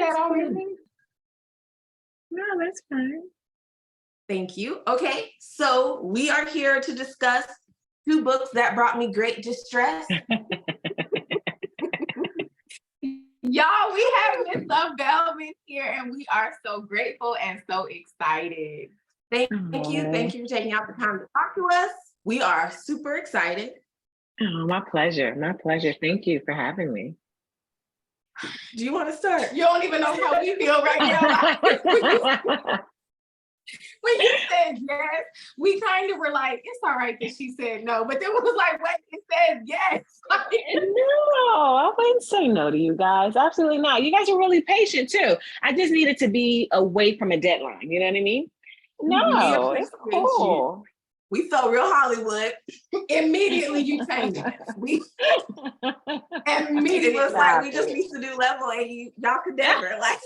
that already. fine. No, that's fine. Thank you. Okay, so we are here to discuss 2 books that brought me great distress. Y'all, we have Miss Love Belvin here, and we are so grateful and so excited. Thank you. Thank you for taking out the time to talk to us. We are super excited. Oh, my pleasure. My pleasure. Thank you for having me. Do you want to start? You don't even know how we feel right now. When you said yes, we kind of were like, it's all right that she said no. But then it was like, wait, it said yes. No, I wouldn't say no to you guys. Absolutely not. You guys are really patient too. I just needed to be away from a deadline. You know what I mean? No, it's cool. We felt real Hollywood. Immediately you changed it. We It was like we just need to do level and y'all could never like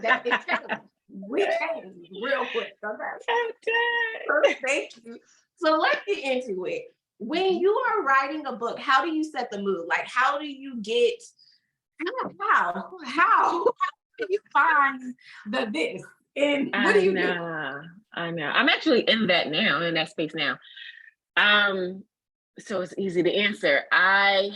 that. It changed. We changed real quick. Okay. Thank you. So let's get into it. When you are writing a book, how do you set the mood? Like, how do you get? How do you find the this? And what do you do? I know. I'm actually in that space now. So it's easy to answer. I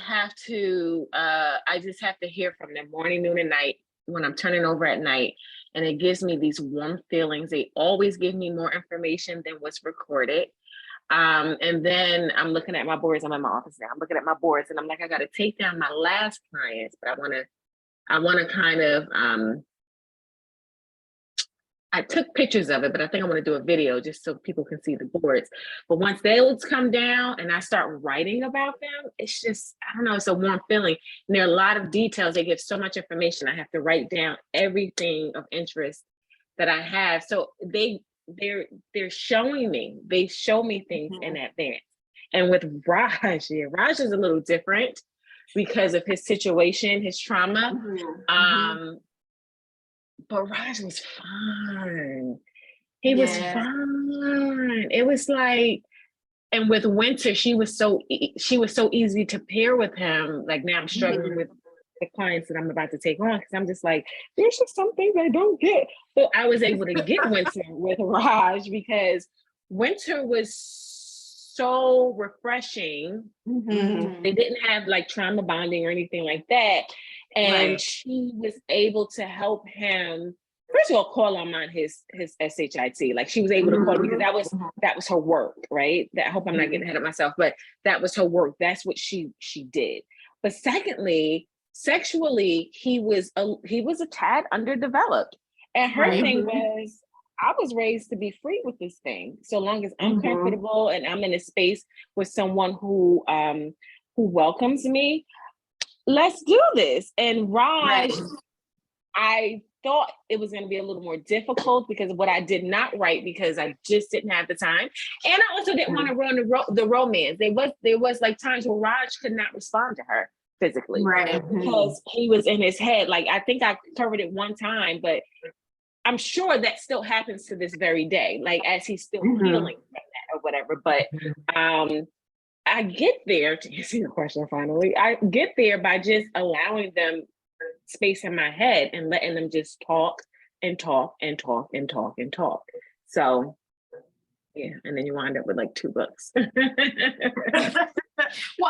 just have to hear from them morning, noon, and night when I'm turning over at night. And it gives me these warm feelings. They always give me more information than what's recorded. And then I'm looking at my boards. I'm in my office now. I'm looking at my boards and I'm like, I got to take down my last clients, but I want to kind of, I took pictures of it, but I think I want to do a video just so people can see the boards. But once those come down and I start writing about them, it's just, I don't know, it's a warm feeling. And there are a lot of details. They give so much information. I have to write down everything of interest that I have. So they're showing me, they show me things in advance. And with Raj, Raj is a little different because of his situation, his trauma. But Raj was fun. He was fun. It was like, and with Winter, she was so easy to pair with him. Like now I'm struggling with the clients that I'm about to take on because I'm just like, there's just some things I don't get. So I was able to get Winter with Raj because Winter was so refreshing. They didn't have like trauma bonding or anything like that. And she was able to help him, first of all, call him on his SHIT. Like she was able to call him because that was her work, right? I hope I'm not getting ahead of myself, but that was her work. That's what she did. But secondly, sexually, he was a tad underdeveloped. And her thing was, I was raised to be free with this thing. So long as I'm comfortable and I'm in a space with someone who welcomes me, let's do this. And Raj, I thought it was going to be a little more difficult because of what I did not write because I just didn't have the time. And I also didn't want to run the romance. There was like times where Raj could not respond to her physically because he was in his head. Like, I think I covered it one time, but I'm sure that still happens to this very day, like as he's still healing from that or whatever. But I get there, to answer your question finally, I get there by just allowing them space in my head and letting them just talk and talk and talk and talk and talk. So yeah, and then you wind up with like 2 books. Well,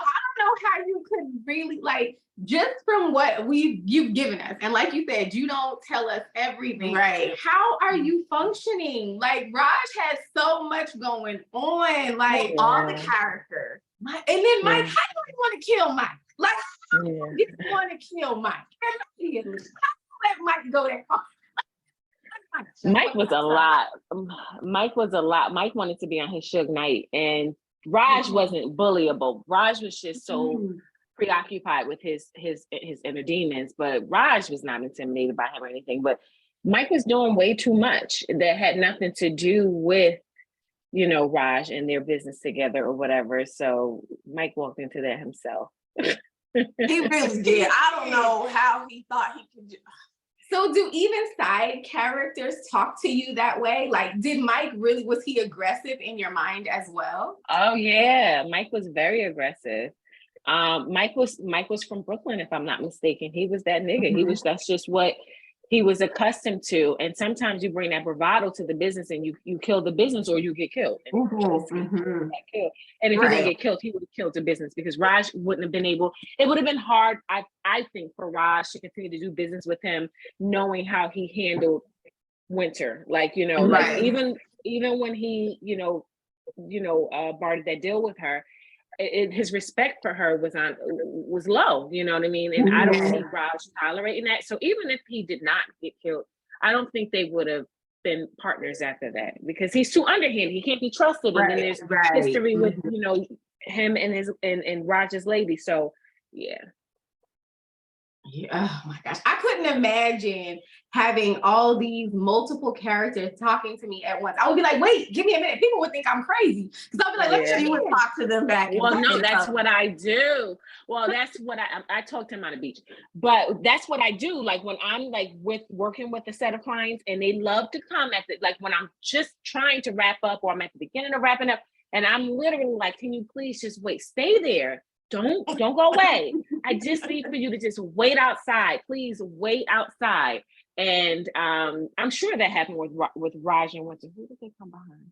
I don't know how you could really, like, just from what you've given us, and like you said, you don't tell us everything. Right. How are you functioning? Like, Raj has so much going on, like all the characters. And then Mike, how do you want to kill Mike? Like, how do you want to kill Mike? How do you let Mike go that far? Mike was a lot. Mike wanted to be on his Suge Knight, and Raj wasn't bullyable. Raj was just so preoccupied with his inner demons, but Raj was not intimidated by him or anything. But Mike was doing way too much that had nothing to do with, Raj and their business together or whatever. So Mike walked into that himself. He really did. I don't know how he thought he could do. So do even side characters talk to you that way? Like, did Mike was he aggressive in your mind as well? Oh yeah, Mike was very aggressive. Mike was from Brooklyn, if I'm not mistaken. He was that nigga. That's just what he was accustomed to. And sometimes you bring that bravado to the business and you kill the business or you get killed. And, and if he didn't get killed, he would have killed the business, because Raj wouldn't have been able, it would have been hard, I think, for Raj to continue to do business with him, knowing how he handled Winter. Like, you know, like even when he, bartered that deal with her, his respect for her was low, you know what I mean? And I don't see Raj tolerating that. So even if he did not get killed, I don't think they would have been partners after that, because he's too underhanded. He can't be trusted. And then there's history with, him and his and Raj's lady. So yeah. Oh my gosh. I couldn't imagine having all these multiple characters talking to me at once. I would be like, wait, give me a minute. People would think I'm crazy. Because I'll be like, let me talk to them back. Well, no, that's what I do. Well, that's what I talk to them on the beach. But that's what I do. Like when I'm like working with a set of clients, and they love to come at like when I'm just trying to wrap up, or I'm at the beginning of wrapping up, and I'm literally like, can you please just wait, stay there. Don't go away. I just need for you to just wait outside. Please wait outside. And I'm sure that happened with Raj and Winter. Who did they come behind?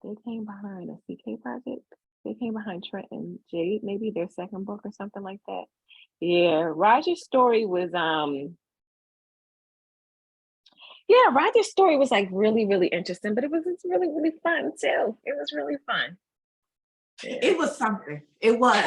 They came behind a CK project. They came behind Trent and Jade, maybe their second book or something like that. Yeah, Raj's story was Raj's story was like really, really interesting, but it was really, really fun too. It was really fun. Yeah. It was something. It was.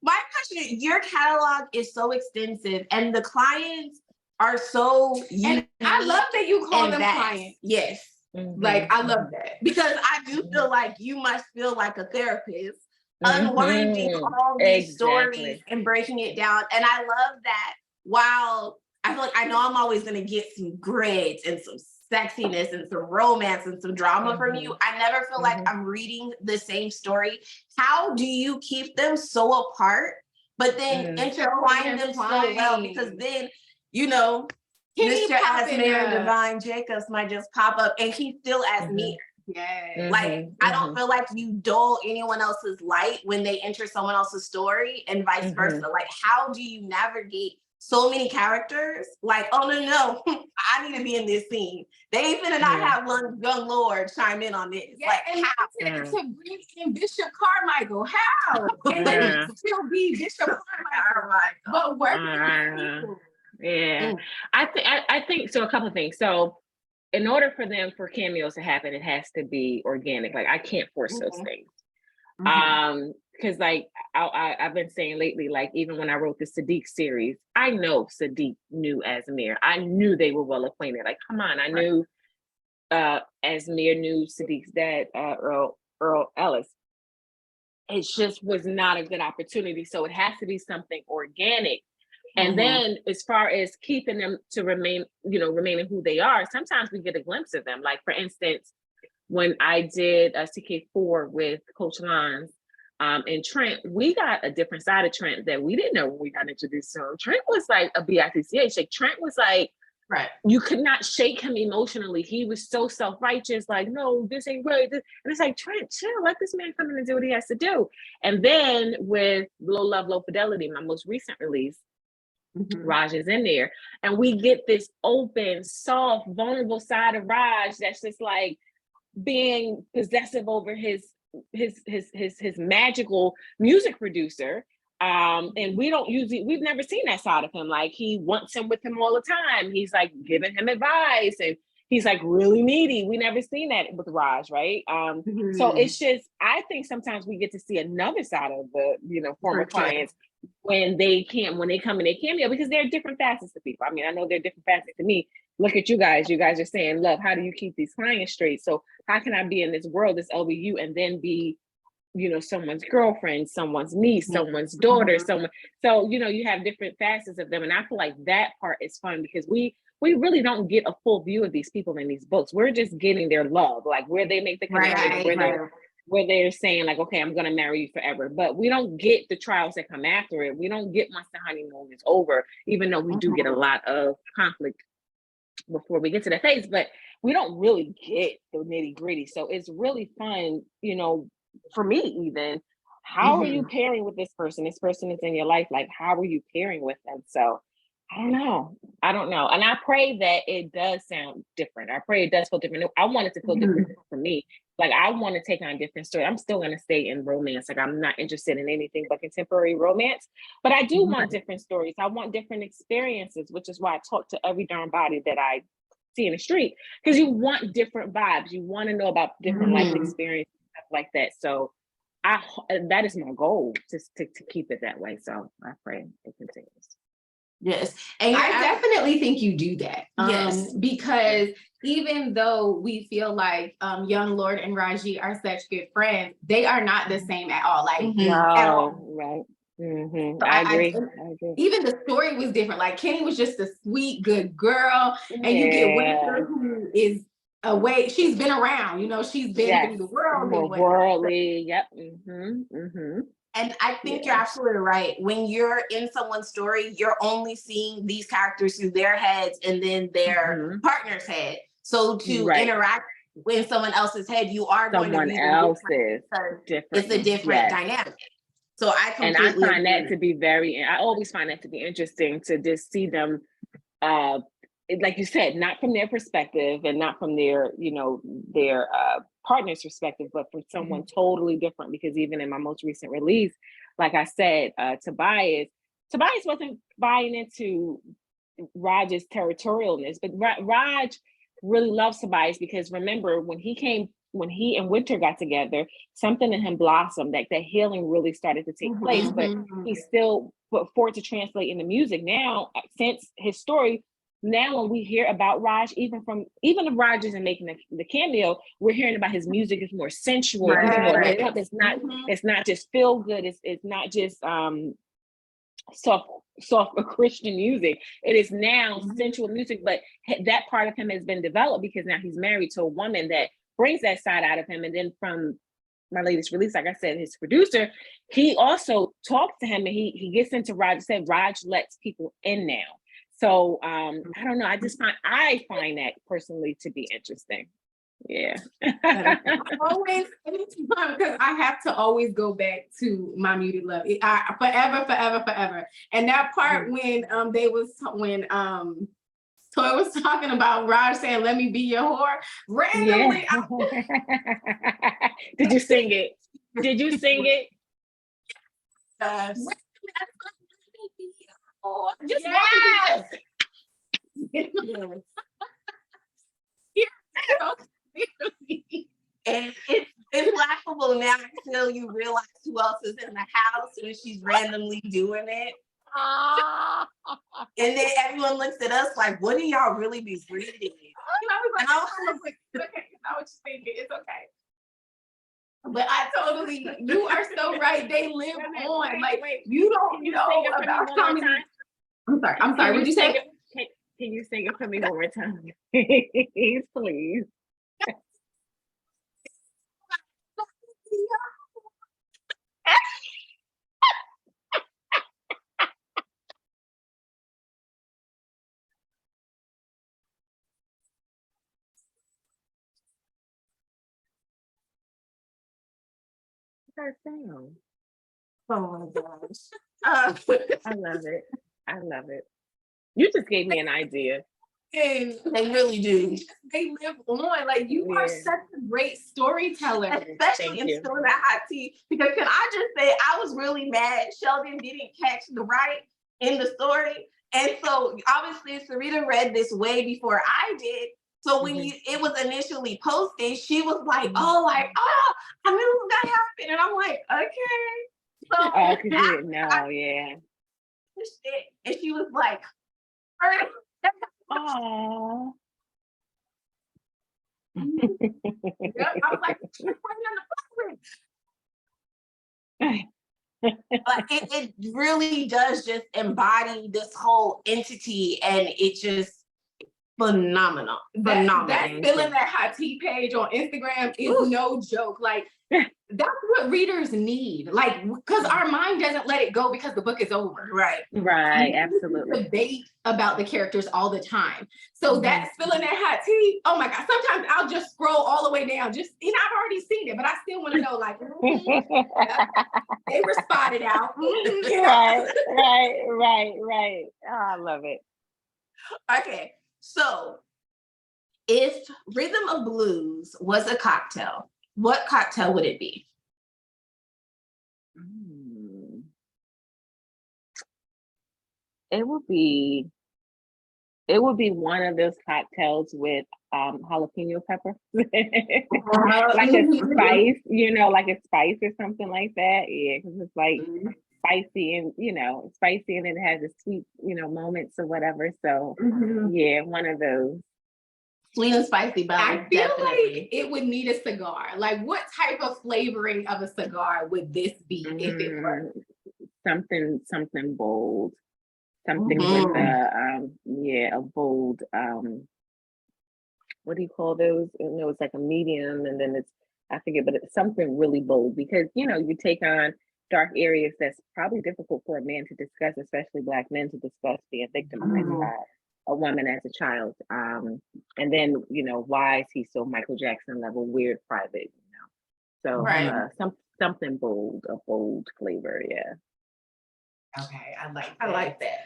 My question, your catalog is so extensive, and the clients are so and I love that you call them clients. Yes. Like, I love that. Because I do feel like you must feel like a therapist, unwinding all these stories and breaking it down. And I love that while I feel like I know I'm always going to get some grades and some sexiness and some romance and some drama from you, I never feel like I'm reading the same story. How do you keep them so apart, but then intertwine them so well? Because then, Mr. Asmir and Divine Jacobs might just pop up, and he's still Asmir. Yeah. Like, I don't feel like you dull anyone else's light when they enter someone else's story, and vice versa. Like, how do you navigate so many characters? Like, oh no, I need to be in this scene. They ain't finna not have young Lord chime in on this. Yeah, like, and how? To bring in Bishop Carmichael, how? And then still be Bishop Carmichael, but work with people. Yeah, I think so. A couple of things. So, in order for cameos to happen, it has to be organic. Like, I can't force those things. Because like I've been saying lately, like even when I wrote the Sadiq series, I know Sadiq knew Asmir. I knew they were well acquainted. Like, come on, I knew Asmir knew Sadiq's dad, Earl Ellis. It just was not a good opportunity. So it has to be something organic. And then as far as keeping them to remaining who they are, sometimes we get a glimpse of them. Like, for instance, when I did CK4 with Coach Lons and Trent, we got a different side of Trent that we didn't know when we got introduced to him. Trent was like a BITCH. Like, Trent was like, you could not shake him emotionally. He was so self-righteous, like, no, this ain't right. And it's like, Trent, chill, let this man come in and do what he has to do. And then with Low Love, Low Fidelity, my most recent release, Raj is in there. And we get this open, soft, vulnerable side of Raj that's just like being possessive over his magical music producer. And we've never seen that side of him. Like, he wants him with him all the time. He's like giving him advice, and he's like really needy. We never seen that with Raj, right? So it's just, I think sometimes we get to see another side of the, former clients when they come in their cameo, because there are different facets to people. I mean, I know there are different facets to me. Look at you guys. You guys are saying, love, how do you keep these clients straight? So how can I be in this world, this LBU, and then be, someone's girlfriend, someone's niece, someone's daughter, someone. So, you have different facets of them. And I feel like that part is fun, because we really don't get a full view of these people in these books. We're just getting their love, like where they make the connection, where they're saying like, okay, I'm going to marry you forever. But we don't get the trials that come after it. We don't get once the honeymoon is over, even though we do get a lot of conflict before we get to that phase, but we don't really get the nitty gritty. So it's really fun, for me, even, how are you pairing with this person? This person is in your life. Like, how are you pairing with them? So I don't know. I don't know. And I pray that it does sound different. I pray it does feel different. I want it to feel different for me. Like, I want to take on a different story. I'm still going to stay in romance. Like, I'm not interested in anything but contemporary romance. But I do want different stories. I want different experiences, which is why I talk to every darn body that I see in the street. Because you want different vibes. You want to know about different life experiences, stuff like that. So that is my goal, to keep it that way. So I pray it continues. Yes. And I definitely think you do that. Yes. Because even though we feel like Young Lord and Raji are such good friends, they are not the same at all. Like at all. Right. So I agree. Even the story was different. Like, Kenny was just a sweet, good girl. And you get Winter, who is away. She's been around, she's been through the world. More worldly. Yep. And I think you're absolutely right. When you're in someone's story, you're only seeing these characters through their heads and then their partner's head. So to interact with someone else's head, you are going to be different. It's a different dynamic. So I find that to be I always find that to be interesting, to just see them, like you said, not from their perspective and not from their partner's perspective, but from someone totally different. Because even in my most recent release, like I said, Tobias wasn't buying into Raj's territorialness, but Raj really loves Tobias, because remember, when he and Winter got together, something in him blossomed, that healing really started to take place. But he still put forward to translate into music. Now, since his story, now when we hear about Raj, even if Raj isn't making the cameo, we're hearing about his music is more sensual. It's not just feel good. It's not just soft Christian music. It is now sensual music, but that part of him has been developed because now he's married to a woman that brings that side out of him. And then from my latest release, like I said, his producer, he also talks to him, and he gets into Raj. Said Raj lets people in now. So I don't know. I find that personally to be interesting. Yeah. Always, anytime, because I have to always go back to My Muted Love. Forever. And that part when Toy was talking about Raj saying, "Let me be your whore," randomly. Did you sing it? Just and it's laughable now until you realize who else is in the house when she's randomly doing it. And then everyone looks at us like, what do y'all really be reading? And I was like, okay, I was thinking, it's okay. But you are so right. They live on. Like, you don't know about comedy. I'm sorry. What did you say? Can you sing it for me one more time? Please. That sound. Oh my gosh. I love it. You just gave me an idea. And they really do. They live on. Like, you are such a great storyteller. Especially in spilling that hot tea. Because can I just say, I was really mad Sheldon didn't catch the right in the story. And so obviously Sarita read this way before I did. So when it was initially posted, she was like, I knew it was gonna happen. And I'm like, okay. So and she was like, oh. I was like, but it really does just embody this whole entity, and it just phenomenal. That filling that hot tea page on Instagram is no joke. Like, That's what readers need. Like, because our mind doesn't let it go because the book is over. Right. Right. Absolutely. Debate about the characters all the time. So that's spilling that hot tea. Oh my God. Sometimes I'll just scroll all the way down. Just, I've already seen it, but I still want to know, like, they were spotted out. Right. Oh, I love it. Okay. So if Rhythm of Blues was a cocktail, what cocktail would it be? It would be one of those cocktails with jalapeno pepper. Like a spice, like a spice or something like that. Yeah, because it's like spicy and spicy, and it has a sweet, moments or whatever. So yeah, one of those. Sweet and spicy balance. I feel like it would need a cigar. Like, what type of flavoring of a cigar would this be if it were? Something bold. Something with a bold, what do you call those? It's like a medium, and then I forget, but it's something really bold, because, you take on dark areas that's probably difficult for a man to discuss, especially Black men to discuss, being victimized by a woman as a child. And then, why is he so Michael Jackson level weird private, So something bold, a bold flavor, yeah. Okay, I like that.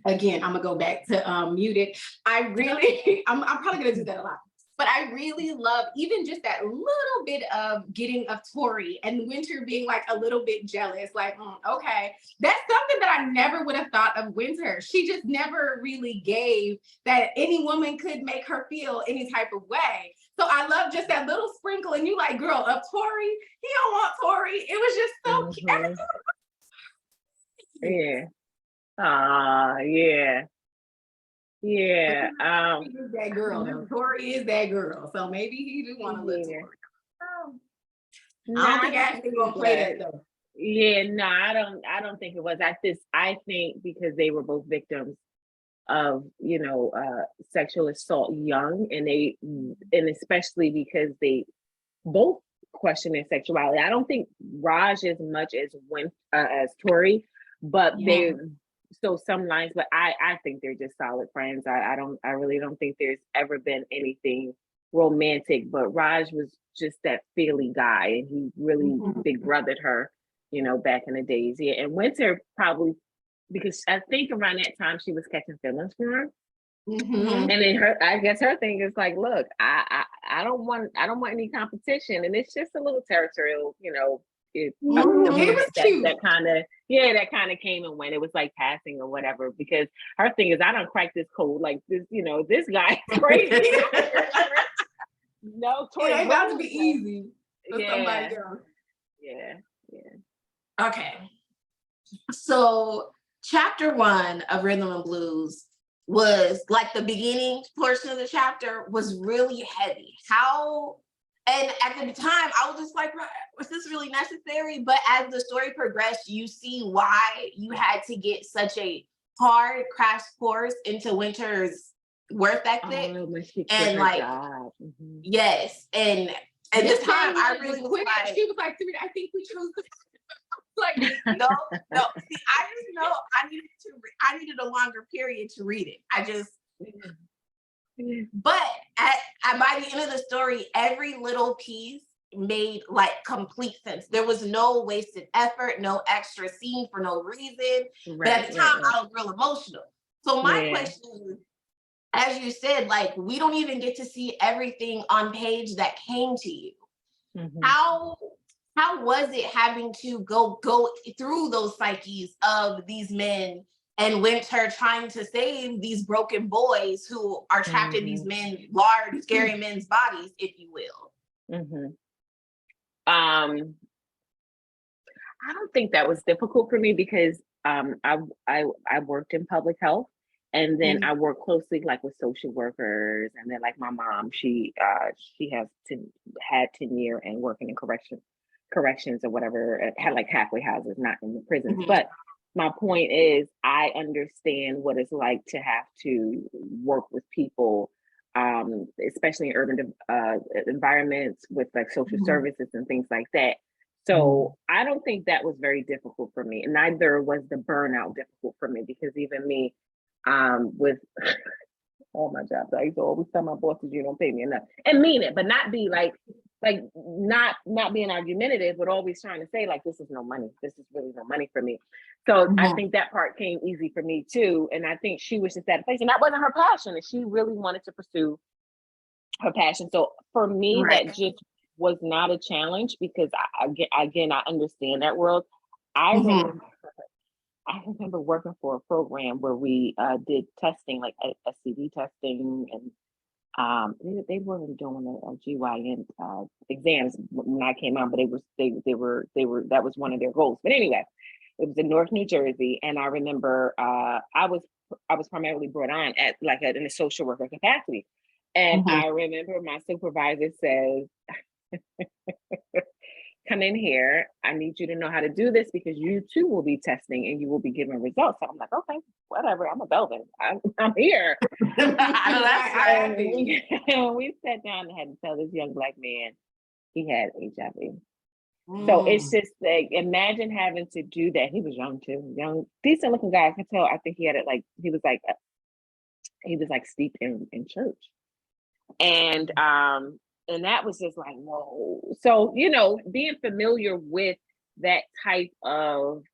Again, I'm gonna go back to muted. I'm probably gonna do that a lot, but I really love even just that little bit of getting of Tori and Winter being like a little bit jealous, like, okay, that's something that I never would have thought of Winter. She just never really gave that any woman could make her feel any type of way. So I love just that little sprinkle, and you like, girl, of Tori, he don't want Tori. It was just so cute. Yeah. Yeah. That girl. Tori is that girl. So maybe he do want to live Tori. I don't think Ashley gonna play that though. Yeah, no, I don't think it was. I think because they were both victims of, sexual assault young, and especially because they both question their sexuality. I don't think Raj as much as Tori, but so some lines, but I think they're just solid friends. I really don't think there's ever been anything romantic, but Raj was just that feely guy, and he really big brothered her, back in the days. Yeah, and Winter probably, because I think around that time she was catching feelings for him. And then I guess her thing is like, look, I don't want any competition, and it's just a little territorial, it was cute. That kind of came and went. It was like passing or whatever, because her thing is, I don't crack this code like this, this guy is crazy. No, it ain't about to be easy for somebody else. Yeah. Okay. So chapter 1 of Rhythm and Blues was like the beginning portion of the chapter was really heavy. And at the time, I was just like, was this really necessary? But as the story progressed, you see why you had to get such a hard crash course into Winter's work ethic. And like, yes. And at this time, I really was like, she was like, I think we chose the like, no. See, I just know I needed a longer period to read it. But by the end of the story, every little piece made like complete sense. There was no wasted effort, no extra scene for no reason. But at the time, I was real emotional. So my question is, as you said, like, we don't even get to see everything on page that came to you. How was it having to go through those psyches of these men and Winter trying to save these broken boys who are trapped in these large, scary men's bodies, if you will? I don't think that was difficult for me, because I worked in public health, and then I worked closely like with social workers, and then like my mom, she had tenure and working in corrections or whatever, had like halfway houses, not in the prisons. But my point is, I understand what it's like to have to work with people especially in urban environments with like social services and things like that. So I don't think that was very difficult for me. And neither was the burnout difficult for me, because even me, with all my jobs, I used to always tell my bosses, you don't pay me enough, and mean it, but not be like not being argumentative, but always trying to say like, this is no money. This is really no money for me. So I think that part came easy for me too. And I think she was just at a place, and that wasn't her passion, and she really wanted to pursue her passion. So for me, that just was not a challenge, because I understand that world. I remember working for a program where we did testing, like STD testing, and they weren't doing a GYN exams when I came on, but they were that was one of their goals. But anyway, it was in North New Jersey, and I remember I was primarily brought on at like in a social worker capacity, and I remember my supervisor says, come in here, I need you to know how to do this, because you too will be testing and you will be giving results. So I'm like, okay, whatever, I'm a Belvin, I'm here. And we sat down and had to tell this young Black man he had HIV. So it's just like, imagine having to do that. He was young too, young, decent looking guy. I could tell, I think he had it like, he was like steeped in church. And that was just like, whoa. So, being familiar with that type of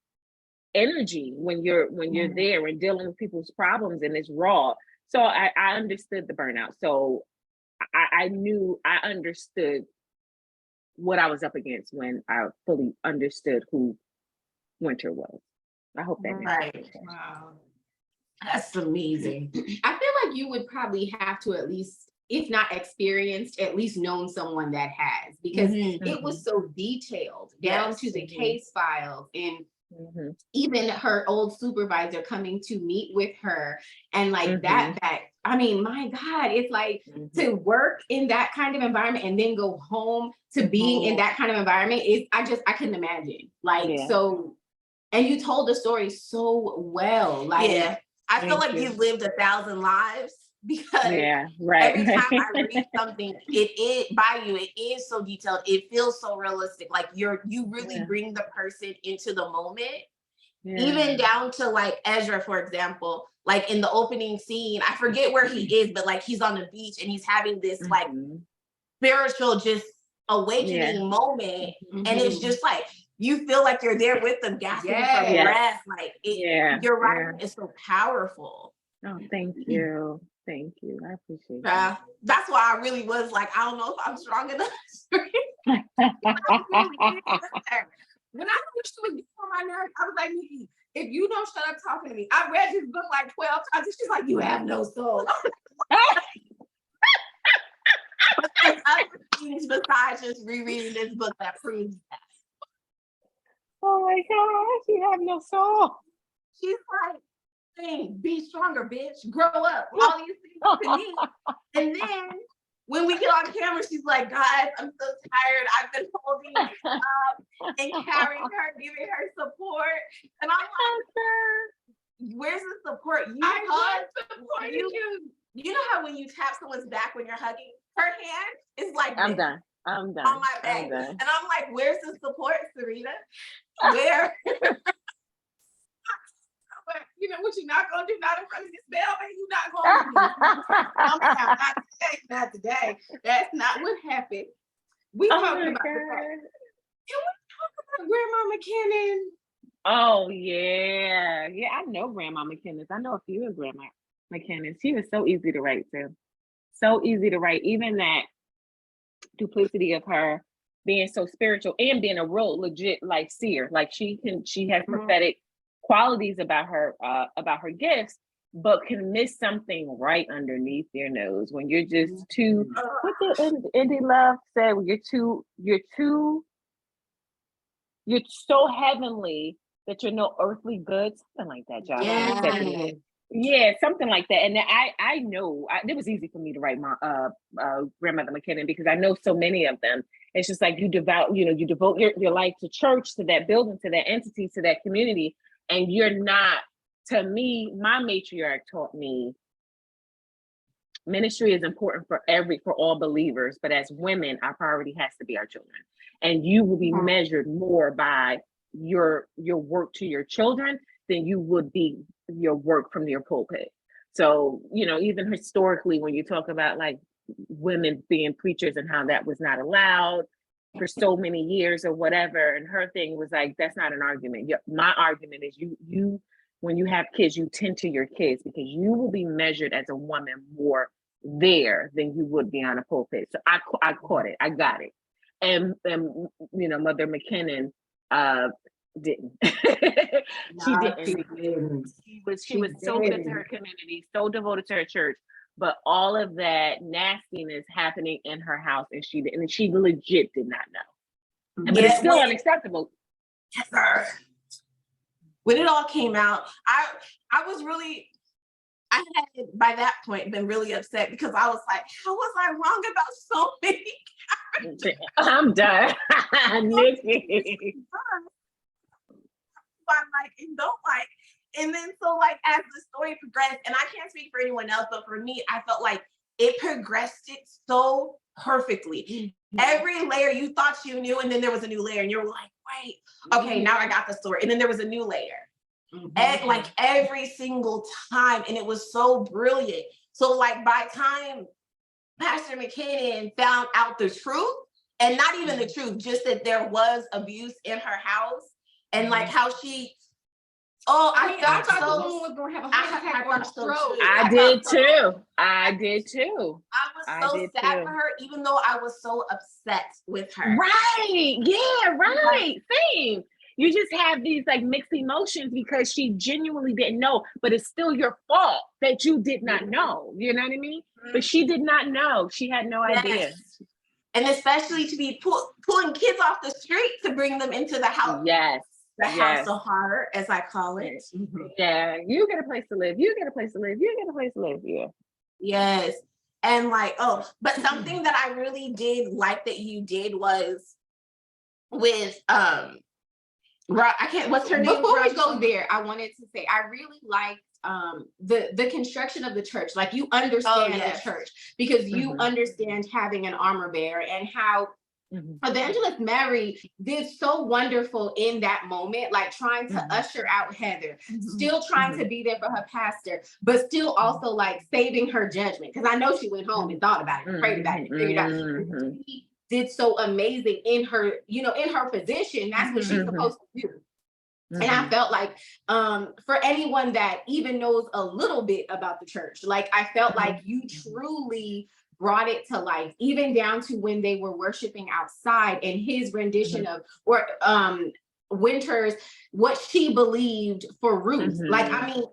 energy when you're there and dealing with people's problems, and it's raw. So I understood the burnout. So I understood what I was up against when I fully understood who Winter was. I hope that makes sense. Wow. That's amazing. I feel like you would probably have to at least, if not experienced, at least known someone that has, because it was so detailed down to the case files, and even her old supervisor coming to meet with her, and like that I mean, my God, it's like to work in that kind of environment and then go home to being in that kind of environment is, I couldn't imagine. Like, so, and you told the story so well. Like, I feel like you've lived 1,000 lives, because every time I read something, it is so detailed. It feels so realistic. Like you really bring the person into the moment, even down to like Ezra, for example, like in the opening scene, I forget where he is, but like he's on the beach and he's having this like spiritual just awakening moment. And it's just like, you feel like you're there with them, gasping for breath. Like your writing is so powerful. Oh, thank you. Thank you. I appreciate that. That's why I really was like, I don't know if I'm strong enough. When I knew she was getting on my nerves, I was like, Nikki, if you don't shut up talking to me, I read this book like 12 times, and she's like, you have no soul. But there's other things besides just rereading this book that proves that. Oh my gosh, you have no soul. She's like, hey, be stronger, bitch. Grow up. All these things to me. And then when we get on camera, she's like, guys, I'm so tired. I've been holding her up and carrying her, giving her support. And I'm like, where's the support? You know how when you tap someone's back when you're hugging, her hand is like, I'm done. On my back. And I'm like, where's the support, Serena? Where? But you know what you're not gonna do, not in front of this Belvin, you're not gonna do. Not today. That's not what happened. We talking about Can we talk about Grandma McKinnon? Oh yeah. Yeah, I know Grandma McKinnon. I know a few of Grandma McKinnon. She was so easy to write to. So easy to write. Even that duplicity of her being so spiritual and being a real legit like seer. Like she has prophetic qualities about her gifts, but can miss something right underneath your nose when you're just too. What did Indie Love say? When you're so heavenly that you're no earthly good, something like that, Josh. Yeah, something like that. And I know it was easy for me to write my Grandmother McKinnon, because I know so many of them. It's just like you devote your life to church, to that building, to that entity, to that community. And you're not, to me, my matriarch taught me Ministry is important for all believers, but as women, our priority has to be our children. And you will be measured more by your work to your children than you would be your work from your pulpit. So, even historically, when you talk about like women being preachers and how that was not allowed for so many years or whatever, and her thing was like, that's not an argument. My argument is you when you have kids, you tend to your kids because you will be measured as a woman more there than you would be on a pulpit. So I caught it. I got it. And Mother McKinnon didn't. She didn't. She was so good to her community, so devoted to her church. But all of that nastiness happening in her house, and she legit did not know. But it's still unacceptable. Yes, sir. When it all came out, I was really, I had by that point been really upset because I was like, how was I wrong about so many characters? I'm done. Nikki. I like and don't like. And then so like as the story progressed, and I can't speak for anyone else, but for me, I felt like it progressed it so perfectly. Every layer you thought you knew, and then there was a new layer, and you were like, wait, okay, now I got the story. And then there was a new layer. And like every single time, and it was so brilliant. So like by time Pastor McKinnon found out the truth, and not even the truth, just that there was abuse in her house, and like how she I thought the woman was gonna have a heart attack or a stroke. I did too. I was so sad for her, even though I was so upset with her. Right. Yeah, right. Same. You just have these like mixed emotions because she genuinely didn't know, but it's still your fault that you did not know. You know what I mean? But she did not know. She had no idea. And especially to be pulling kids off the street to bring them into the house. Yes. The house of horror, as I call it. Yeah, you get a place to live. You get a place to live. You get a place to live. Yeah. Yes. And like, but something that I really did like that you did was with what's her name? Before we go there, I wanted to say I really liked the construction of the church. Like you understand the church because you understand having an armor bearer and how Evangelist Mary did so wonderful in that moment, like trying to usher out Heather, still trying to be there for her pastor, but still also like saving her judgment. Because I know she went home and thought about it, prayed about it, figured out. She did so amazing in her, in her position. That's what she's supposed to do. And I felt like for anyone that even knows a little bit about the church, like I felt like you truly brought it to life, even down to when they were worshiping outside and his rendition of Winter's, what she believed for Ruth. Like, I mean,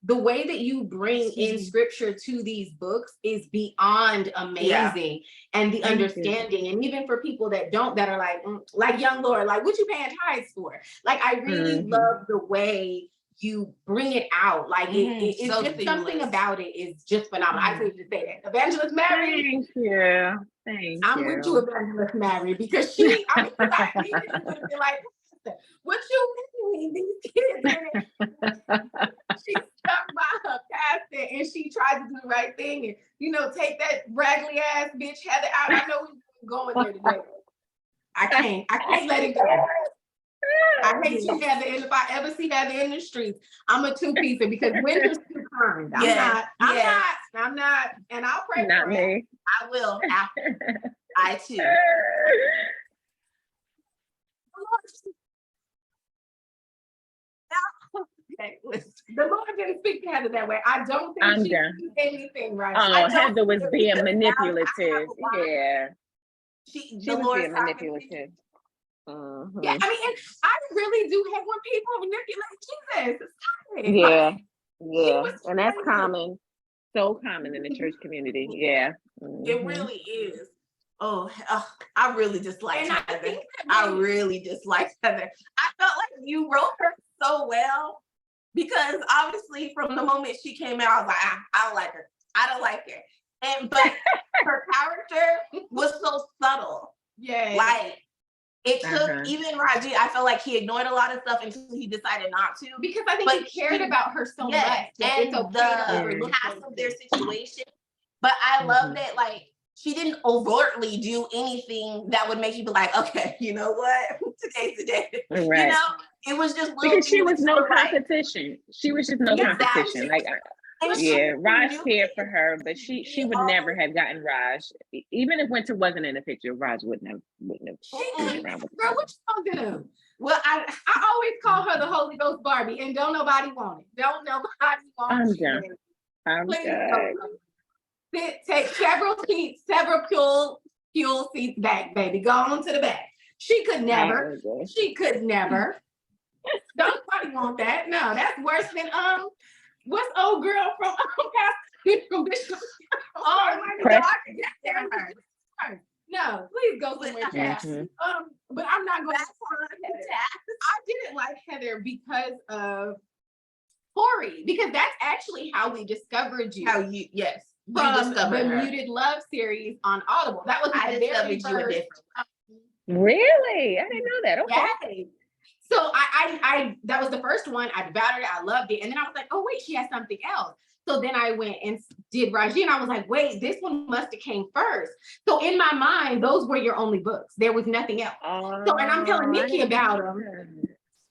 the way that you bring in scripture to these books is beyond amazing. And the understanding, and even for people that don't, that are like young Lord, like what you paying tithes for? Like, I really love the way you bring it out. Like it's so just seamless. Something about it is just phenomenal. I could just say that. Evangelist Mary. Thank you. I'm with you, Evangelist Mary, because she, I mean, would have been like, what you mean these kids? She stuck by her pastor and she tried to do the right thing and take that raggedy ass bitch Heather out. I know we're going there today. I can't let it go. I hate you, Heather, and if I ever see Heather in the streets, I'm a two-piecer because Winter's too kind. I'm not, and I'll pray not for me. it. I will. I too. Okay, the Lord didn't speak to Heather that way. I don't think she did anything right. Oh, Heather was being manipulative. Yeah. She was being manipulative. Yeah, I mean, and I really do hate when people manipulate Jesus. Yeah, and that's common, so common in the church community. Yeah, it really is. I really dislike Heather. I really dislike Heather. I felt like you wrote her so well because obviously from the moment she came out, I was like, I don't like her. I don't like her. But her character was so subtle. Yeah, like. it took even Raji, I felt like he ignored a lot of stuff until he decided not to. Because I think he cared about her so much. And it's okay the past of their situation. But I love that, like, she didn't overtly do anything that would make you be like, okay, you know what? Today's the day. Right. You know, it was just because she was no competition. She was just no competition. Like, Raj cared for her, but she would never have gotten Raj. Even if Winter wasn't in the picture, Raj wouldn't have. Girl, what you gonna do? Well, I always call her the Holy Ghost Barbie, and don't nobody want it. Don't nobody want it. I'm done. Take several fuel seats back, baby. Go on to the back. She could never. Nobody want that. No, that's worse than what's old girl from from Bishop? Oh my God! No, please go somewhere. But I'm not going to. I didn't like Heather because of Tori, because that's actually how we discovered you. From the Muted Love series on Audible. That was I discovered you a different. Really? I didn't know that. Okay. Yes. So I that was the first one. I devoured it. I loved it. And then I was like, oh wait, she has something else. So then I went and did Raji, and I was like, wait, this one must have came first. So in my mind, those were your only books. There was nothing else. So and I'm telling Nikki about them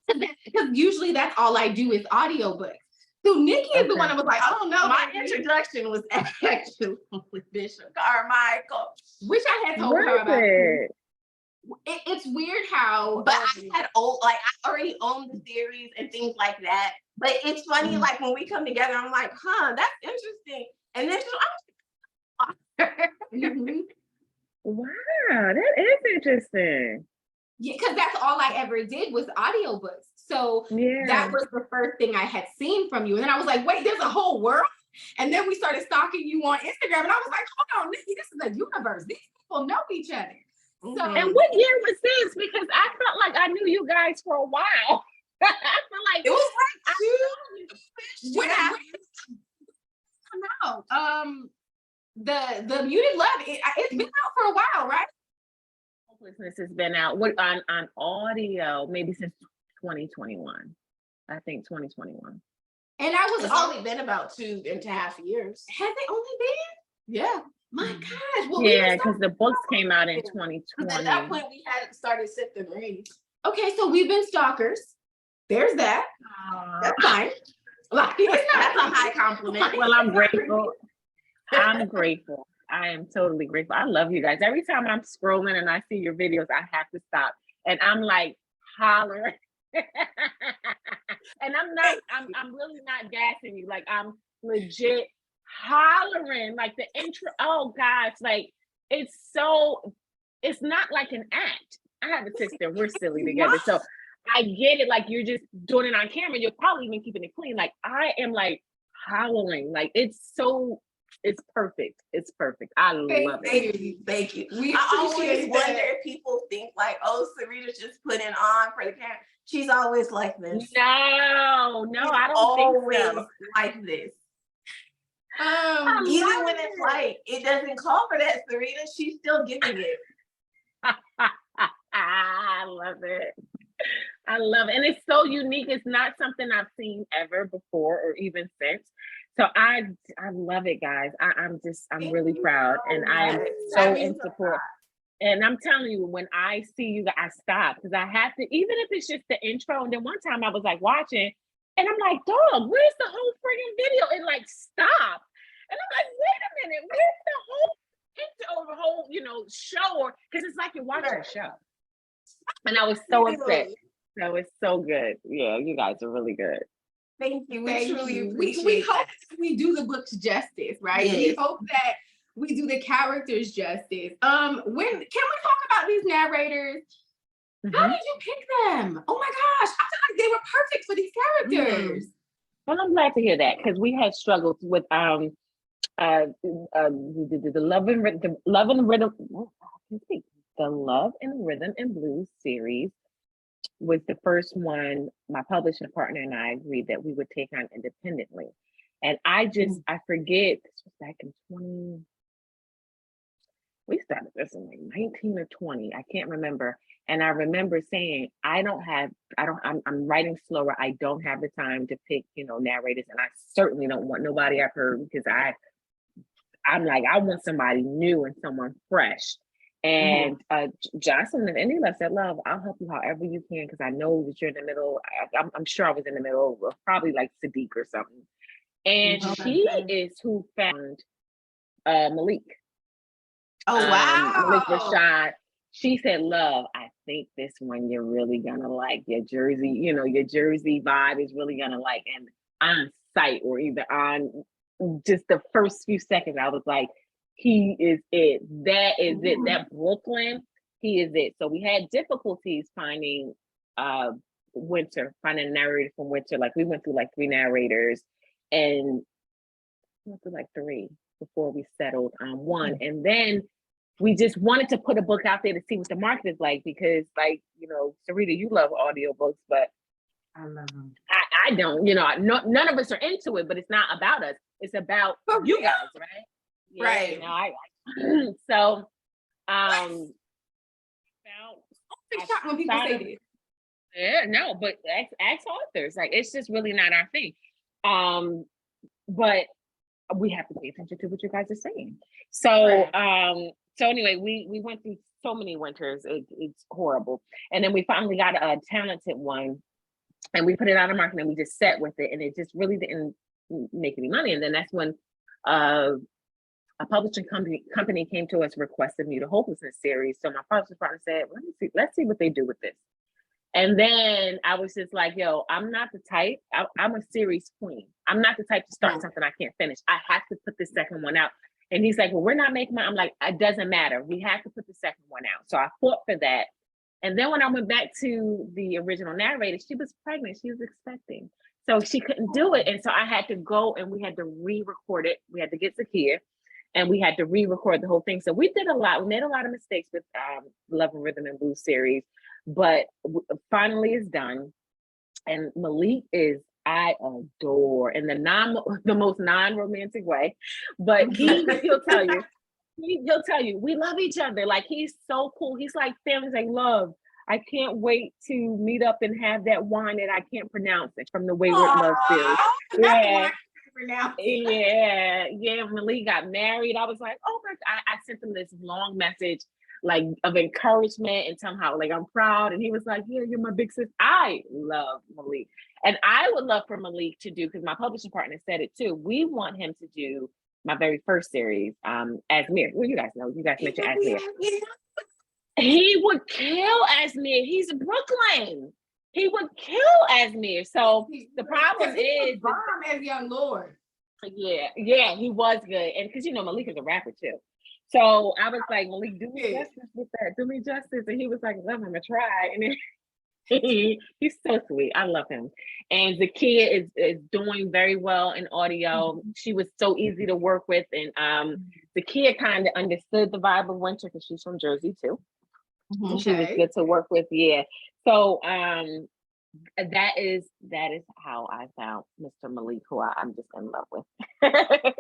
because usually that's all I do is audiobooks. So Nikki is the one that was like, oh no, my introduction was actually with Bishop Carmichael, which I had told her about. It's weird how, but I already owned the series and things like that. But it's funny, like when we come together, I'm like, that's interesting. And then wow, that is interesting. Yeah, because that's all I ever did was audiobooks. So that was the first thing I had seen from you. And then I was like, wait, there's a whole world. And then we started stalking you on Instagram. And I was like, hold on, Nikki, this is a universe. These people know each other. So, and what year was this? Because I felt like I knew you guys for a while. I feel like it was like the Muted Love, it's been out for a while, right? Hopelessness has been out on audio maybe since 2021. I think 2021. And I was only been about 2.5 years. Has it only been? Yeah. My gosh. Well, because the books came out in 2020. At that point, we hadn't started sifting rings. Okay, so we've been stalkers. There's that. That's fine. Like, that's a high compliment. Well, I'm grateful. I'm grateful. I am totally grateful. I love you guys. Every time I'm scrolling and I see your videos, I have to stop. And I'm like hollering. And I'm really not gassing you. Like, I'm legit hollering. Like the intro. Oh gosh, like it's not like an act. I have a sister. We're silly together. So I get it. Like you're just doing it on camera. You're probably even keeping it clean. Like I am like howling. Like it's perfect. It's perfect. I love it. Thank you. I always wonder if people think like, oh, Sarita's just putting on for the camera. She's always like this. No, I don't think so. Like this. Even when it's like it doesn't call for that, Sarita, she's still giving it. I love it. And it's so unique. It's not something I've seen ever before or even since. So I love it, guys. I'm really proud, and I am so in support. And I'm telling you, when I see you, I stop because I have to, even if it's just the intro. And then one time I was like watching, and I'm like, dog, where's the whole friggin' video? And like, stop. And I'm like, wait a minute, where's the whole show? Because it's like you're watching a show. And I was so upset. So it's so good. Yeah, you guys are really good. Thank you. We truly appreciate we hope that we do the books justice, right? Yes. We hope that we do the characters justice. Can we talk about these narrators? Mm-hmm. How did you pick them? Oh my gosh, I feel like they were perfect for these characters. Well, I'm glad to hear that because we had struggles with the Love and Rhythm and Blues series was the first one my publishing partner and I agreed that we would take on independently. And I forget, this was back in we started this in like 19 or 20. I can't remember. And I remember saying, I'm writing slower. I don't have the time to pick, narrators. And I certainly don't want nobody I've heard, because I'm like, I want somebody new and someone fresh. And Jocelyn and any love said, Love, I'll help you however you can, because I know that you're in the middle. I'm sure I was in the middle of probably like Sadiq or something. And she is who found Malik. Oh, wow. Malik Rashad. She said, Love, I think this one you're really gonna like. Your Jersey vibe is really gonna like. And on sight, or either on just the first few seconds, I was like, he is it. That is it. That Brooklyn, he is it. So we had difficulties finding Winter, finding a narrator from Winter. Like we went through like 3 narrators, and went through like 3 before we settled on one. And then we just wanted to put a book out there to see what the market is like, because like, Sarita, you love audiobooks, but I love them. I don't, none of us are into it, but it's not about us. It's about you guys, right? Yeah, right. So, I'm shocked when people say this. Yeah, no, but ask authors. Like, it's just really not our thing. But we have to pay attention to what you guys are saying. So, so anyway, we went through so many winters. It's horrible. And then we finally got a talented one, and we put it out on market, and we just sat with it, and it just really didn't make any money. And then that's when a publishing company came to us, requested me the Hopelessness series. So my publishing partner said, let's see what they do with this. And then I was just like, yo, I'm not the type, I'm a series queen. I'm not the type to start something I can't finish. I have to put the second one out. And he's like, well, we're not making money. I'm like, it doesn't matter. We have to put the second one out. So I fought for that. And then when I went back to the original narrator, she was pregnant. She was expecting. So she couldn't do it. And so I had to go, and we had to re-record it. We had to get Zakiya, and we had to re-record the whole thing. So we did a lot. We made a lot of mistakes with Love and Rhythm and Blues series, but finally it's done. And Malik is, I adore, in the most non-romantic way, but he'll tell you, we love each other. Like, he's so cool. He's like family. He's like, Love, I can't wait to meet up and have that wine that I can't pronounce it from the Wayward Love series. Yeah. Malik got married. I was like, oh my God. I sent him this long message, like, of encouragement, and somehow, like, I'm proud. And he was like, yeah, you're my big sis. I love Malik. And I would love for Malik to do, because my publishing partner said it too, we want him to do my very first series, Asmir. Well, you guys mentioned Asmir. He would kill Asmir. He's Brooklyn. He would kill Asmir. So the problem is, bomb as Young Lord. Yeah, he was good. And because Malik is a rapper too. So I was like, Malik, do me justice with that. Do me justice. And he was like, Love, I'm gonna try. And then he's so sweet. I love him. And Zakiya is doing very well in audio. She was so easy to work with. And Zakiya kind of understood the vibe of Winter, because she's from Jersey too. Okay. She was good to work with. Yeah. So that is how I found Mr. Malik, who I'm just in love with. I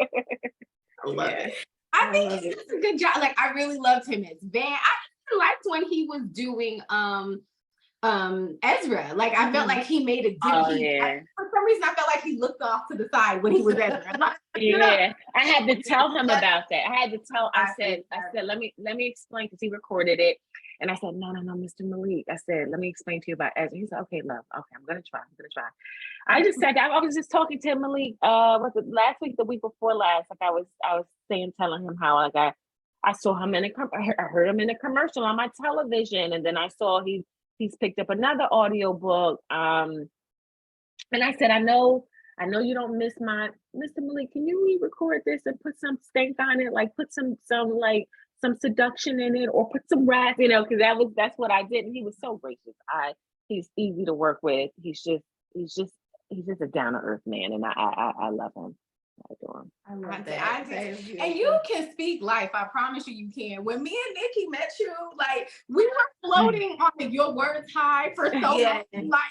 love it. I think he does a good job. Like, I really loved him as Van. I liked when he was doing Ezra. Like, I felt like he made a difference. For some reason, I felt like he looked off to the side when he was Ezra. I had to tell him about that. I said, let me explain, because he recorded it. And I said, no, Mr. Malik. I said, let me explain to you about Ezra. He said, okay, Love. Okay, I'm gonna try. I just said, I was just talking to Malik, was it last week, the week before last? Like, I was telling him how, like, I saw him I heard him in a commercial on my television, and then I saw he's picked up another audio book. And I said, I know you don't miss my Mr. Malik. Can you re-record this and put some stank on it? Like, put some seduction in it, or put some rap, because that's what I did. And he was so gracious. He's easy to work with. He's just a down-to-earth man, and I love him. I adore him. I love that. And you can speak life. I promise you can. When me and Nikki met you, like, we were floating on the Your Words High for so long. Like,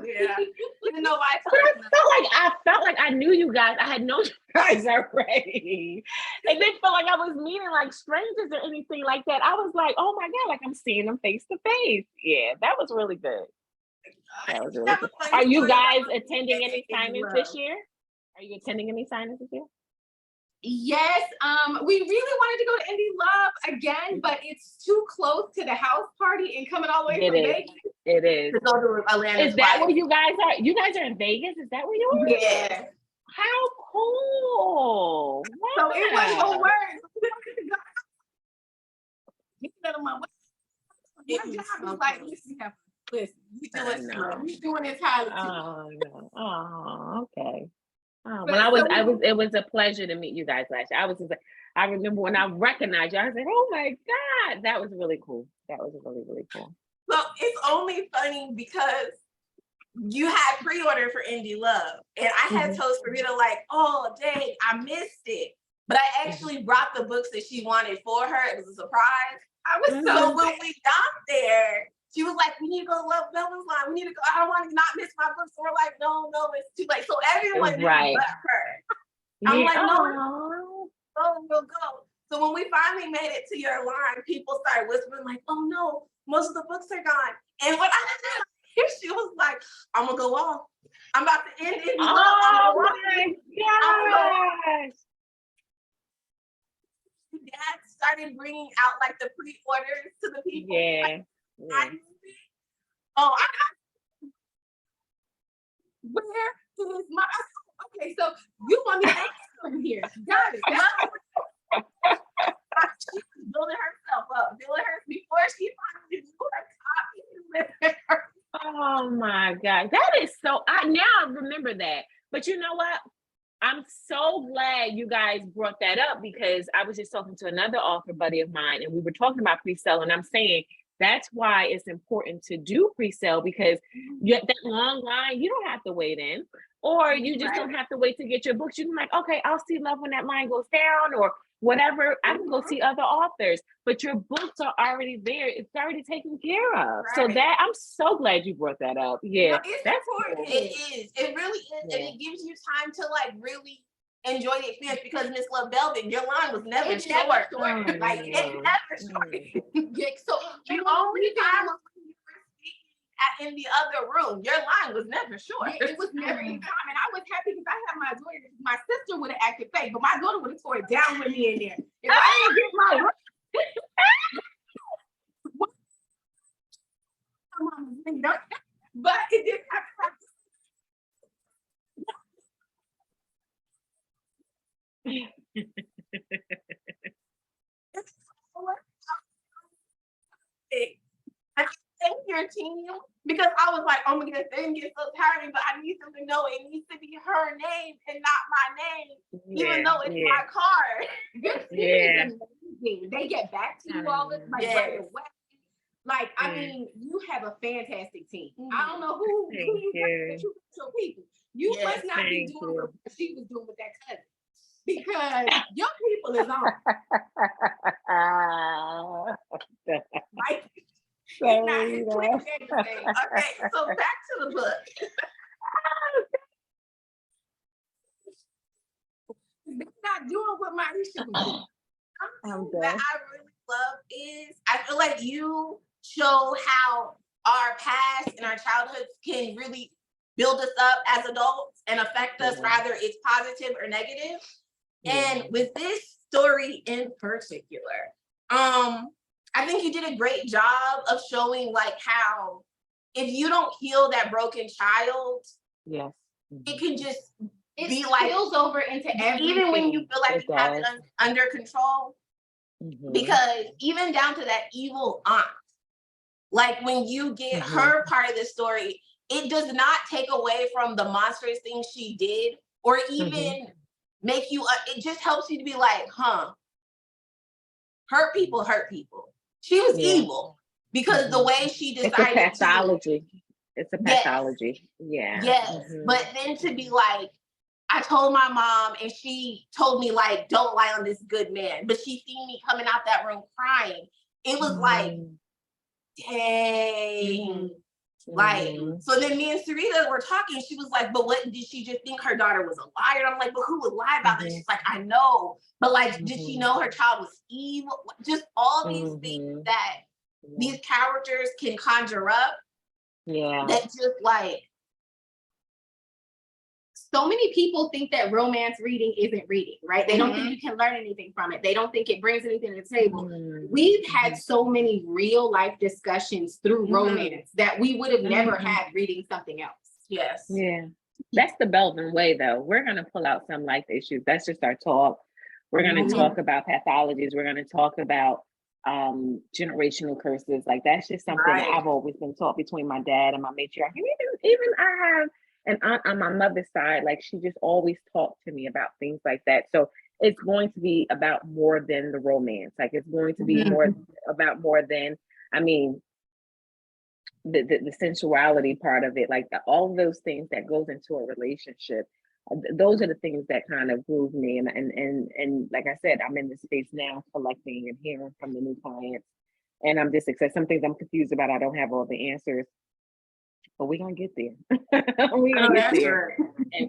you know, I felt like I knew you guys. I had known you guys already. It didn't feel like I was meeting like strangers or anything like that. I was like, oh my God, like I'm seeing them face to face. Yeah, that was really good. That was really good. Are you guys attending any signings this year? Are you attending any signings this year? Yes, we really wanted to go to Indie Love again, but it's too close to the house party and coming all the way from Vegas. It is. To go to Atlanta. Is that where you guys are? You guys are in Vegas? Is that where you are? Yeah. How cool! Wow. So it was no words. Listen, doing this highly. Oh no! Oh, okay. Oh, well, it was a pleasure to meet you guys last year. I remember when I recognized you, I was like, oh my God, that was really cool. That was really, really cool. So it's only funny because you had pre-order for Indie Love, and I had told Sarita like, oh dang, I missed it. But I actually brought the books that she wanted for her. It was a surprise. So when we got there, she was like, we need to go to Love Belvin's line. We need to go. I don't want to not miss my books. So we're like, no, it's too late. So everyone knew but her. I'm like, no, we'll go. So when we finally made it to your line, people started whispering like, oh no, most of the books are gone. And when I hear she was like, I'm gonna go off. I'm about to end it. Oh my gosh. Dad started bringing out like the pre-orders to the people. Yeah. Oh, where is my? Okay, so you want me to come here? Got it. She was building herself up, before she finally knew her copy. Oh my God, that is so. Now I remember that. But you know what? I'm so glad you guys brought that up, because I was just talking to another author buddy of mine, and we were talking about pre-sale, and I'm saying that's why it's important to do pre-sale, because that long line, you don't have to wait in, or you just don't have to wait to get your books. You can like, okay, I'll see Love when that line goes down, or whatever. I can go see other authors, but your books are already there. It's already taken care of. So that, I'm so glad you brought that up. Yeah, that's important. Cool. It is. It really is, and it gives you time to like really enjoy the experience, because Miss Love Belvin, your line was never short. Like it never short. So the only time was when you were speaking in the other room. Your line was never short. It was never in time, and I was happy because I had my daughter. My sister would have acted fake, but my daughter would have tore it down with me in there. If I didn't get my but it did. I thank your team, because I was like, oh my goodness, they didn't get so tiring, but I need them to know it needs to be her name and not my name, even though it's my card. Your team is amazing. They get back to you all right away. Like, I mean, you have a fantastic team. I don't know who you got, but you got your people. You must not be doing what she was doing with that cousin, because your people is on. Like, okay, so back to the book. They're not doing what my issue was. Something that I really love is I feel like you show how our past and our childhoods can really build us up as adults and affect us, whether it's positive or negative. And with this story in particular, I think you did a great job of showing like how if you don't heal that broken child, it can just be like spills over into everything. Even when you feel like you have it under control. Because even down to that evil aunt, like when you get her part of the story, it does not take away from the monstrous things she did, or even make you, it just helps you to be like, hurt people. She was evil because the way she decided it's a pathology. It's a pathology. Yes. But then to be like, I told my mom and she told me like, don't lie on this good man. But she seen me coming out that room crying. It was like, dang. Like, so then me and Sarita were talking. She was like, but what, did she just think her daughter was a liar? And I'm like, but who would lie about this? She's like, I know. But like, did she know her child was evil? Just all these things that these characters can conjure up. Yeah. That just like, so many people think that romance reading isn't reading, right? They don't think you can learn anything from it. They don't think it brings anything to the table. We've had so many real life discussions through romance that we would have never had reading something else. Yes. Yeah. That's the Belvin way, though. We're going to pull out some life issues. That's just our talk. We're going to talk about pathologies. We're going to talk about generational curses. Like, that's just something that I've always been taught between my dad and my matriarch. And even I have an aunt on my mother's side, like, she just always talked to me about things like that. So it's going to be about more than the romance. Like, it's going to be more than, I mean, the sensuality part of it, like all of those things that goes into a relationship. Those are the things that kind of groove me. And like I said, I'm in this space now collecting and hearing from the new clients. And I'm just excited. Some things I'm confused about. I don't have all the answers. But we're gonna get there. We're gonna get there.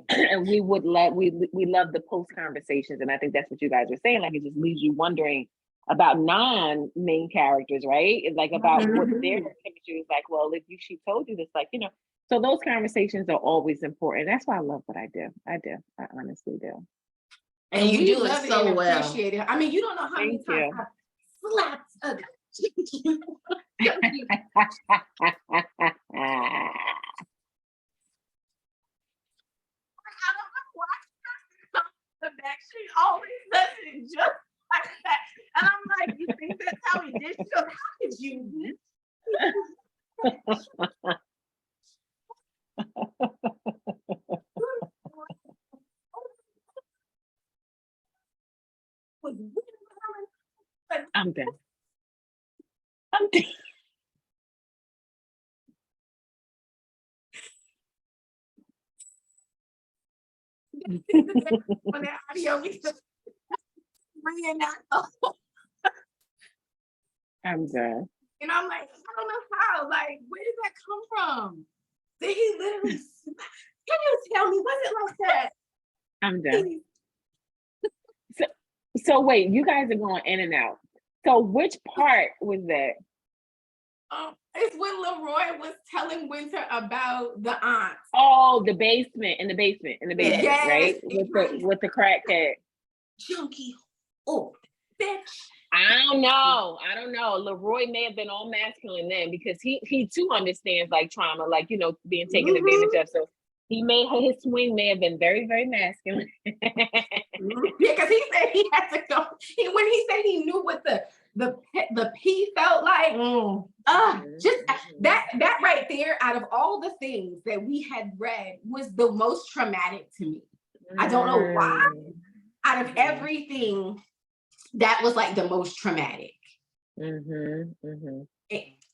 And we love the post conversations. And I think that's what you guys are saying. Like, it just leaves you wondering about non-main characters, right? It's like about what their chemistry is like. Well, if she told you this, like, you know, so those conversations are always important. That's why I love what I do. I honestly do. And you do it so well. Appreciate it. I mean, you don't know how many times I slapped a She always does it just like that. And I'm like, you think that's how he did? She goes, how did you? I'm done. I'm done. On that audio, I'm done. And I'm like, I don't know how. Like, where did that come from? Did he literally? Can you tell me? Was it like that? I'm done. So wait, you guys are going in and out. So which part was that? It's when Leroy was telling Winter about the aunt. Oh, in the basement, yes. Right? With the crackhead. Junkie. Oh, bitch. I don't know. Leroy may have been all masculine then, because he too understands like trauma, like, you know, being taken advantage of. So his swing may have been very, very masculine. Yeah, because he said he had to go. When he said he knew what the pee felt like, just that right there, out of all the things that we had read, was the most traumatic to me. I don't know why. Out of everything, that was like the most traumatic. And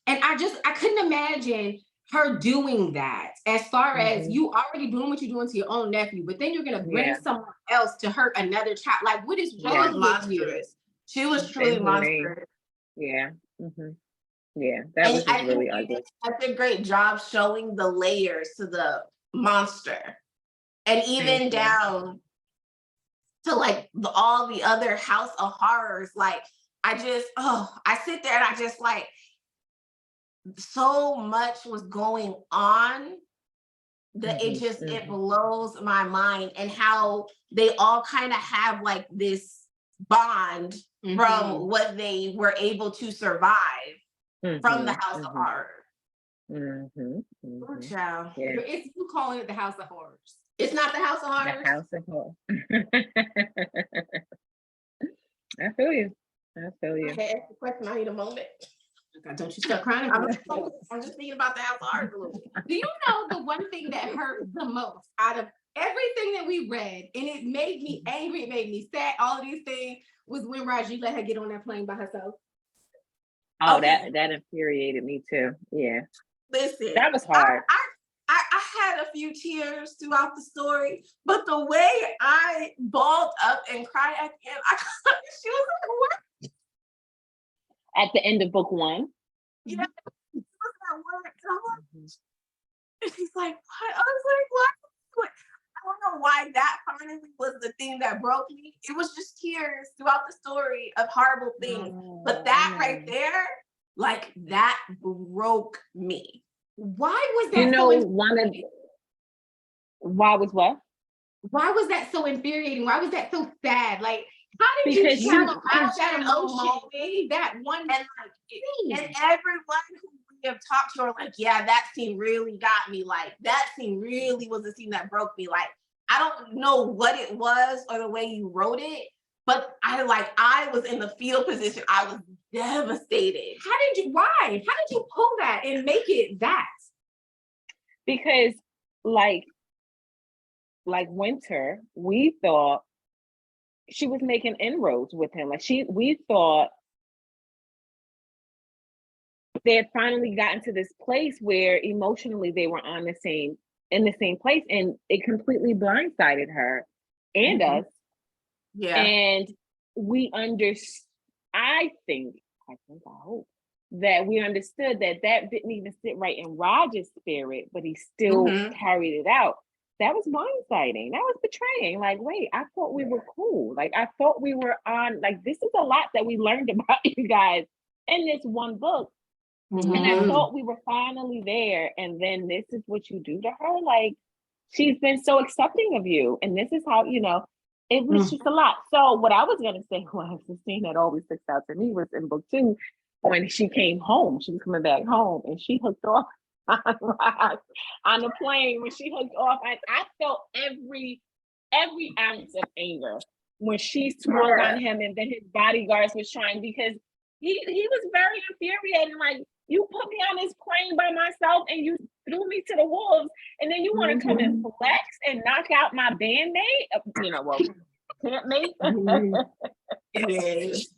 I couldn't imagine her doing that, as far as you already doing what you're doing to your own nephew, but then you're gonna bring someone else to hurt another child. Like, what is wrong with you? She was truly monstrous. Yeah. Yeah, that was just really ugly. Did such a great job showing the layers to the monster, and even down to like all the other House of Horrors. Like, I sit there and I just like, so much was going on that it blows my mind, and how they all kind of have like this bond from what they were able to survive from the House of Horror. Child. Yeah. It's you calling it the House of Horrors. It's not the House of Horrors. The House of Horrors. I feel you. Okay, ask the question. I need a moment. Don't you start crying. I'm just thinking about the House of Horrors a little bit. Do you know the one thing that hurt the most out of everything that we read, and it made me angry, it made me sad, all of these things, was when Raji let her get on that plane by herself? Oh, okay. that infuriated me too. Yeah. Listen, that was hard. I had a few tears throughout the story, but the way I balled up and cried at the end, she was like, what? At the end of book 1? Yeah. And she's like, what? I was like, what? I don't know why that finally was the thing that broke me. It was just tears throughout the story of horrible things. But that right there, like that broke me. Why was that why was what? Why was that so infuriating? Why was that so sad? Like, how did you channel out that emotion? That one and everyone who we have talked to are like, yeah, that scene really got me. Like, that scene really was the scene that broke me. Like, I don't know what it was or the way you wrote it, but I was in the fetal position. I was devastated. Why? How did you pull that and make it that? Because like Winter, we thought she was making inroads with him. Like we thought they had finally gotten to this place where emotionally they were in the same place, and it completely blindsided her and us. Yeah. And we I hope that we understood that didn't even sit right in Roger's spirit, but he still carried it out. That was blindsiding. That was betraying. Like, wait, I thought we were cool. Like, I thought we were on, like, this is a lot that we learned about you guys in this one book. And I thought we were finally there. And then this is what you do to her. Like, she's been so accepting of you. And this is how, it was just a lot. So what I was going to say was the scene that always sticks out to me was in book 2, when she came home. She was coming back home and she hooked off on the plane. When she hooked off, and I felt every ounce of anger when she swung on him, and then his bodyguards was trying, because he was very infuriating. Like, you put me on this plane by myself and you threw me to the wolves, and then you want to come and flex and knock out my bandmate? Can't make it is.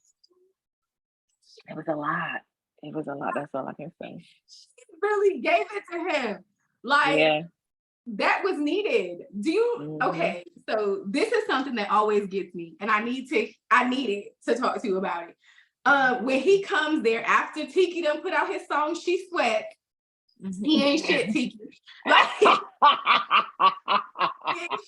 It was a lot. It was a lot. That's all I can say. She really gave it to him. Like, that was needed. Okay, so this is something that always gets me, and I needed to talk to you about it. When he comes there after Tiki done put out his song, She Sweat. He ain't shit, Tiki. Like, he ain't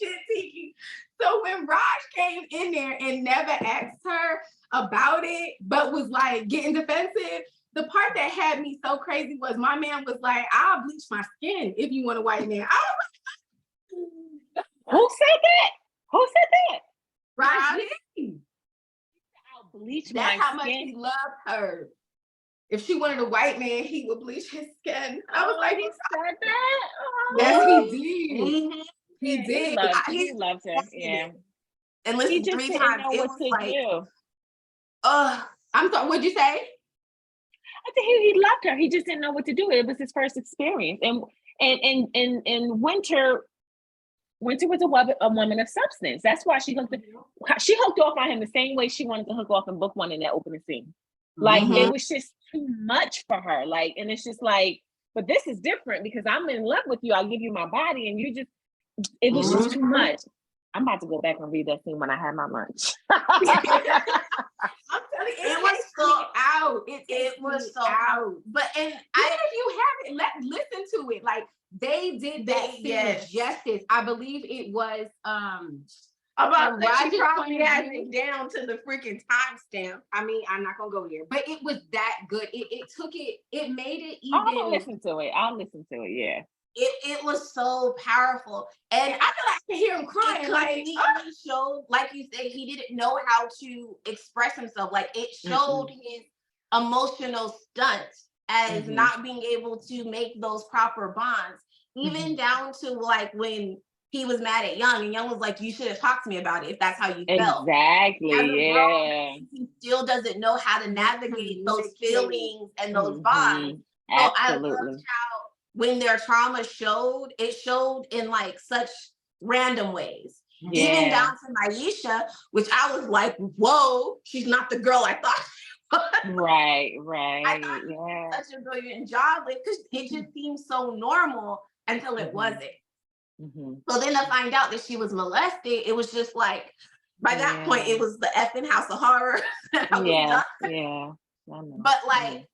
shit, Tiki. So when Raj came in there and never asked her about it, but was like getting defensive, the part that had me so crazy was my man was like, I'll bleach my skin if you want a white man. I was like, Who said that? Who said that? Raj did. I'll bleach my skin. That's how much he loved her. If she wanted a white man, he would bleach his skin. I was like, he said that? Yes, he did. He did. He loved her. Yeah. And listen, he just 3 didn't times know what to do. I'm sorry, what'd you say? I think he loved her. He just didn't know what to do. It was his first experience. And Winter was a woman of substance. That's why she hooked off on him the same way she wanted to hook off in book 1 in that opening scene. Like, it was just too much for her. Like, and it's just like, but this is different because I'm in love with you. I'll give you my body, and it was just too much. I'm about to go back and read that scene when I had my lunch. I'm telling you, it was so out. It was so out. But if you haven't, listen to it. Like, they did that scene justice. I believe it was about that. She probably has it down to the freaking timestamp. I mean, I'm not gonna go there, but it was that good. It made it even. I'll listen to it. Yeah. It was so powerful, and I feel like I can hear him crying. Like, showed, like you said, he didn't know how to express himself. Like, it showed his emotional stunts as not being able to make those proper bonds, even down to like when he was mad at Young, and Young was like, "You should have talked to me about it if that's how you felt." Exactly. He still doesn't know how to navigate those feelings and those bonds. Absolutely. So I loved how, when their trauma showed, it showed in like such random ways. Even down to Naisha, which I was like, whoa, she's not the girl I thought she was. Right. I thought she did such a brilliant job because it just seemed so normal until it wasn't. So then to find out that she was molested, it was just like, by that point, it was the effing House of Horror. Yeah. But like,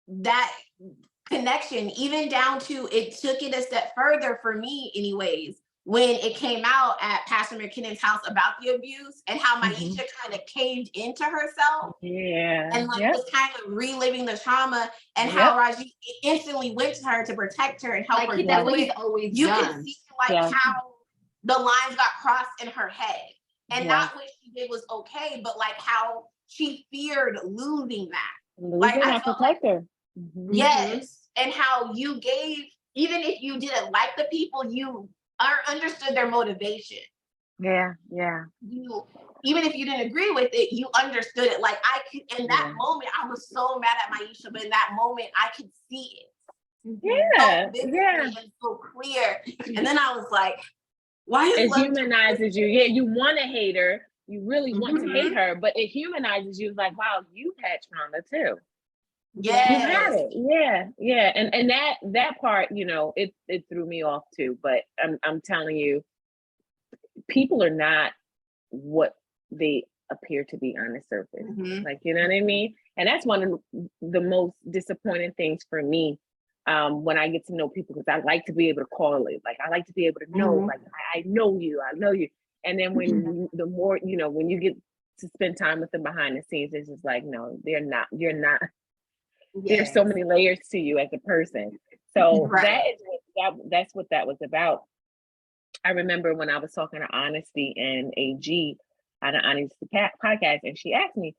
that connection, even down to it took it a step further for me anyways, when it came out at Pastor McKinnon's house about the abuse and how Maisha kind of caved into herself. Yeah. And like was kind of reliving the trauma and how Raji instantly went to her to protect her and help her. That's what he's always you done. can see like how the lines got crossed in her head. And not what she did was okay, but like how she feared losing that. Losing that protector. Yes. And how you gave, even if you didn't like the people, you understood their motivation. Yeah. You, even if you didn't agree with it, you understood it. Like I could, in that moment, I was so mad at Maisha, but in that moment, I could see it. Yeah. So and so clear. And then I was like, why is it humanizes you? Yeah, you want to hate her. You really want to hate her, but it humanizes you. Like, wow, you had trauma too. Yeah, you had it. Yeah. And that part, you know, it threw me off too. But I'm telling you, people are not what they appear to be on the surface. Like, you know what I mean? And that's one of the most disappointing things for me. When I get to know people, because I like to be able to correlate. Like I like to be able to know, like I know you. And then when the more, you know, when you get to spend time with them behind the scenes, it's just like, no, you're not. There's so many layers to you as a person. So that's what that was about. I remember when I was talking to Honesty and AG on an Honesty podcast, and she asked me,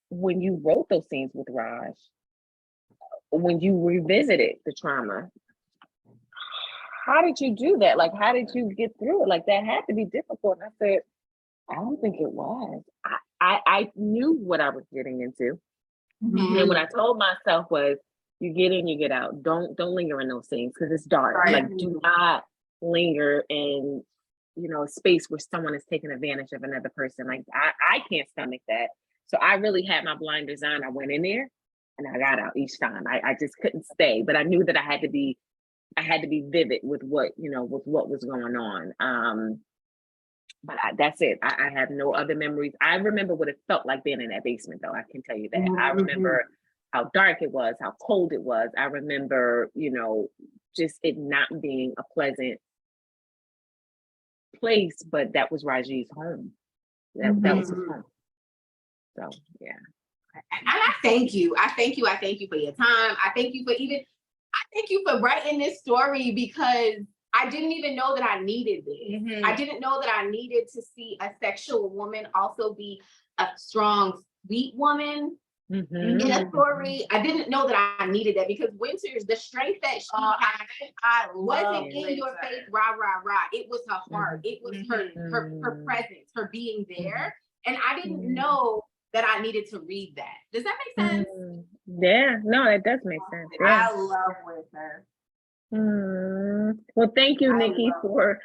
when you wrote those scenes with Raj, when you revisited the trauma, how did you do that? Like, how did you get through it? Like, that had to be difficult. And I said, I don't think it was. I knew what I was getting into. And what I told myself was, you get in, you get out. Don't linger in those scenes because it's dark. Like, do not linger in, you know, a space where someone is taking advantage of another person. Like, I can't stomach that. So I really had my blinders on. I went in there and I got out each time. I just couldn't stay, but I knew that I had to be vivid with what, you know, with what was going on. But that's it. I have no other memories. I remember what it felt like being in that basement, though. I can tell you that. I remember how dark it was, how cold it was. I remember, you know, just it not being a pleasant place, but that was Raji's home. That was his home. So, yeah. And I thank you. I thank you for your time. I thank you for writing this story, because I didn't even know that I needed this. I didn't know that I needed to see a sexual woman also be a strong, sweet woman in a story. I didn't know that I needed that, because Winter's, the strength that she had, I wasn't in your face, rah, rah, rah. It was her heart. It was her presence, her being there. And I didn't know that I needed to read that. Does that make sense? Yeah, no, it does make sense. Yeah. I love Winter. Well, thank you, Nikki, for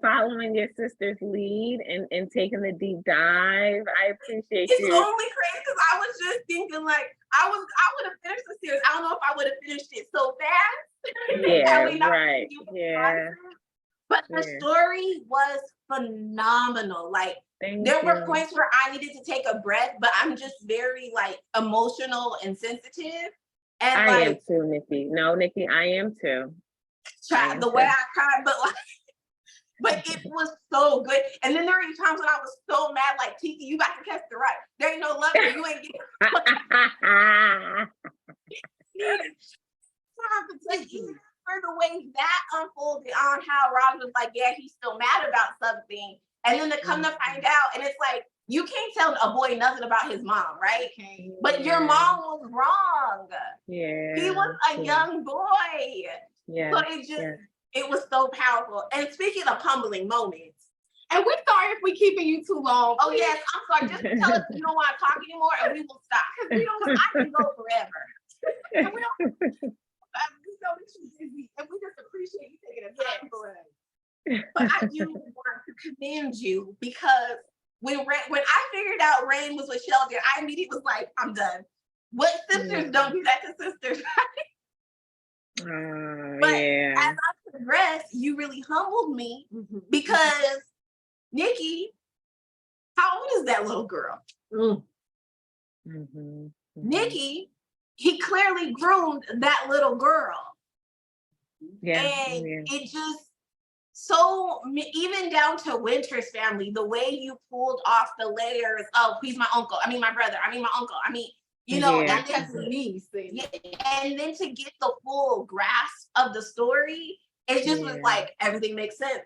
following your sister's lead and taking the deep dive. I appreciate you. It's only crazy because I was just thinking, like, I would have finished the series. I don't know if I would have finished it so fast. Yeah, right. Yeah. But the story was phenomenal. Like, there were points where I needed to take a breath, but I'm just very like emotional and sensitive. And I am too, Nikki. No, Nikki, I am too. The way I cried, but it was so good. And then there were times when I was so mad, like, Tiki, you got to catch the right. There ain't no love here. You ain't getting for the way that unfolded on how Rob was like, yeah, he's still mad about something. And then to come to find out, and it's like, you can't tell a boy nothing about his mom, right? But your mom was wrong. Yeah. He was a young boy. Yeah. So it was so powerful. And speaking of humbling moments, and we're sorry if we're keeping you too long. Oh yes, I'm sorry. Just tell us you don't want to talk anymore, and we will stop. Because I can go forever. And we know that you're busy, and we just appreciate you taking the time for us. But I do want to commend you, because when I figured out Rain was with Sheldon, I immediately was like, I'm done. What sisters don't do that to sisters, right? But as I progressed, you really humbled me, because Nikki, how old is that little girl? Nikki he clearly groomed that little girl. Yeah. And it just, so even down to Winter's family, the way you pulled off the layers of he's my uncle, I mean my brother, I mean my uncle, I mean, you know, that's definitely me. And then to get the full grasp of the story, it just was like everything makes sense.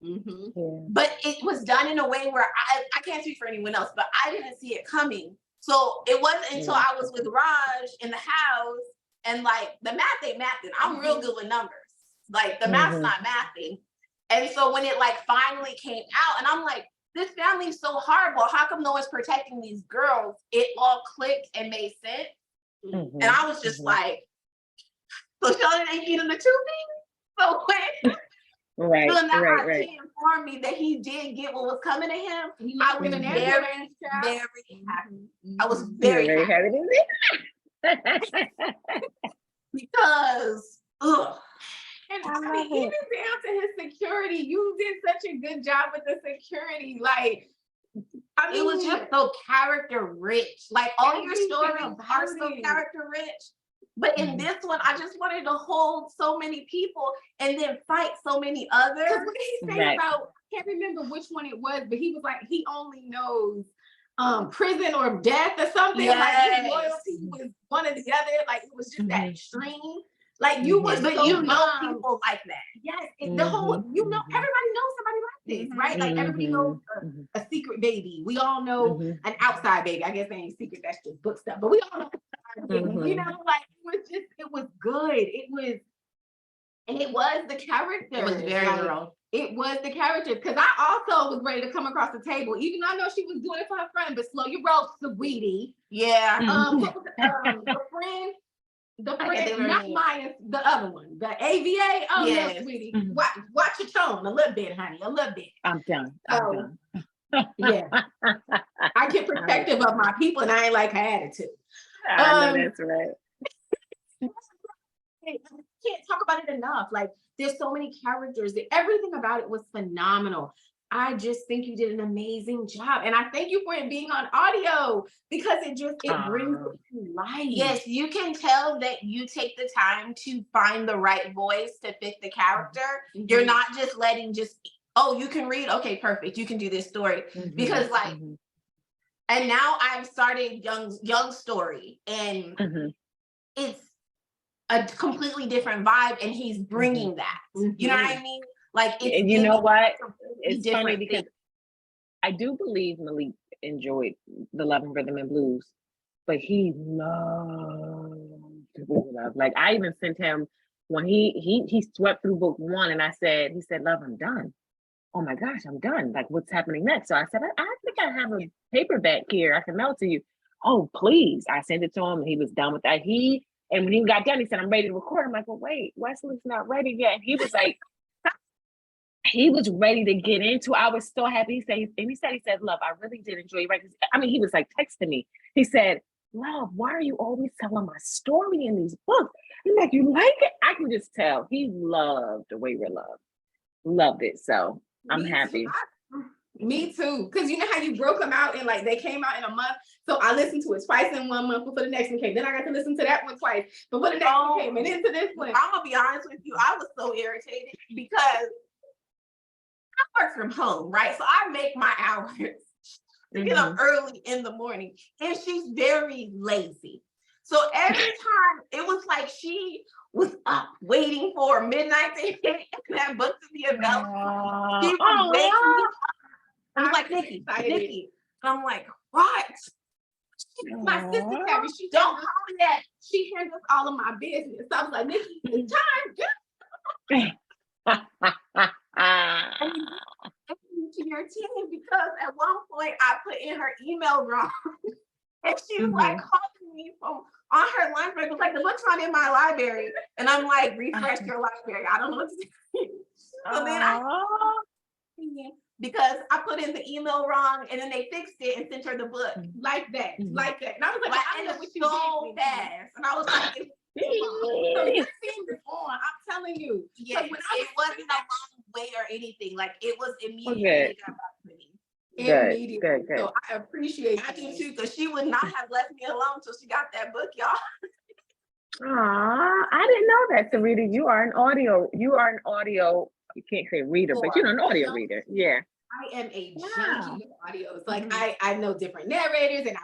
But it was done in a way where I can't speak for anyone else, but I didn't see it coming. So it wasn't until I was with Raj in the house and like the math ain't mathing. I'm real good with numbers. Like the math's not mathing. And so when it like finally came out and I'm like, this family's so horrible. How come no one's protecting these girls? It all clicked and made sense. And I was just like, so Sheldon ain't eating the two things? So when Right. He informed me that he did get what was coming to him, I was very happy. I was very happy. Because, and I mean, even down to his security, you did such a good job with the security. Like, I mean, it was just so character rich. Like all your stories are so character rich. But in this one, I just wanted to hold so many people and then fight so many others. Because what did he say about, I can't remember which one it was, but he was like, he only knows prison or death or something. Like his loyalty was one or the other. Like it was just that extreme. Like you was, but so you know people like that. Yes, the whole, you know, everybody knows somebody like this, right? Like everybody knows a secret baby. We all know an outside baby. I guess they ain't secret, that's just book stuff. But we all know, you know, like it was good. It was the character. It was very real. It was the character, because I also was ready to come across the table, even though I know she was doing it for her friend, but slow your roll, sweetie. Yeah. The friend, not Maya, the other one, the AVA. Oh, yes, sweetie. Watch your tone a little bit, honey, a little bit. I'm done. Yeah. I get protective of my people, and I ain't like her attitude. I know that's right. I can't talk about it enough. Like, there's so many characters. Everything about it was phenomenal. I just think you did an amazing job. And I thank you for it being on audio, because it brings it to life. Yes, you can tell that you take the time to find the right voice to fit the character. You're not just letting you can read. Okay, perfect. You can do this story. Because like, and now I've started Young Story, and it's a completely different vibe, and he's bringing that. You know what I mean? Like, it's you know what? It's funny because I do believe Malik enjoyed the Love and Rhythm and Blues, but he loved Love. Like I even sent him when he swept through book 1, and he said, Love, I'm done. Oh my gosh, I'm done. Like, what's happening next? So I said, I think I have a paperback here. I can mail to you. Oh, please. I sent it to him, and he was done with that. And when he got done, he said, I'm ready to record. I'm like, well, wait, Wesley's not ready yet. And he was like, he was ready to get into it. I was so happy. He said, Love, I really did enjoy it. Right? I mean, he was like texting me. He said, Love, why are you always telling my story in these books? I'm like, you like it? I can just tell. He loved The Way We're Loved. Loved it. So I'm happy. Me too. Because you know how you broke them out and like they came out in a month. So I listened to it twice in 1 month before the next one came. Then I got to listen to that one twice before the next one came. And into this one. I'm going to be honest with you. I was so irritated because I work from home, right? So I make my hours to get up early in the morning. And she's very lazy. So every time it was like she was up waiting for midnight to hit and that book to be available. She would wake me up. I was like, Nikki. And I'm like, what? My sister Carrie, she don't call me that. She handles all of my business. So I was like, Nikki, it's time. To your team, because at one point I put in her email wrong. And she was like calling me from on her lunch break. It was like, the book's not in my library. And I'm like, refresh your library. I don't know what to do. So then because I put in the email wrong, and then they fixed it and sent her the book like that. And I was like, I know what you so fast. And I was like, so this thing is on. I'm telling you. Yeah, it wasn't a long wait or anything. Like it was immediately. Good. So I appreciate it. I do too, because she would not have left me alone until she got that book, y'all. I didn't know that, Sarita. You are an audio, you can't say reader, but you're an audio reader. Yeah. I am a Wow. junkie of audios. Like I know different narrators and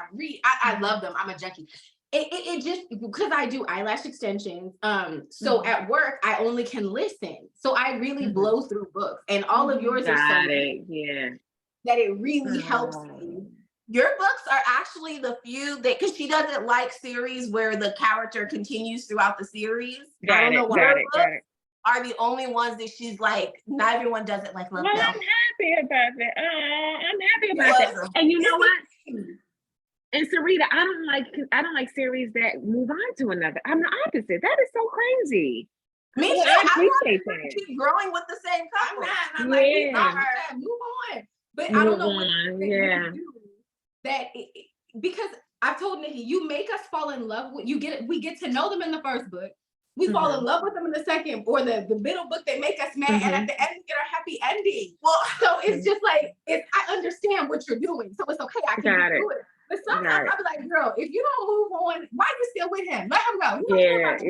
I love them. I'm a junkie. It just because I do eyelash extensions. So at work I only can listen. So I really blow through books, and all of yours are so it. Yeah. that it really helps me. Your books are actually the few that, because she doesn't like series where the character continues throughout the series. I don't know why. Your books are the only ones that she's like, not everyone does it like Love Belvin. I'm happy about that. I'm happy about that. And you know what? And Sarita, I don't like series that move on to another. I'm the opposite. That is so crazy. Me too. I appreciate that. Keep growing with the same couple. I'm like, move on. But I don't know what you do that because I've told Nikki, you make us fall in love with we get to know them in the first book. We fall in love with them in the second, or the middle book, they make us mad, and at the end we get our happy ending. Well, so it's just like I understand what you're doing, so it's okay. I can do it. But sometimes I'll be like, girl, if you don't move on, why are you still with him? Let him go. I told her, I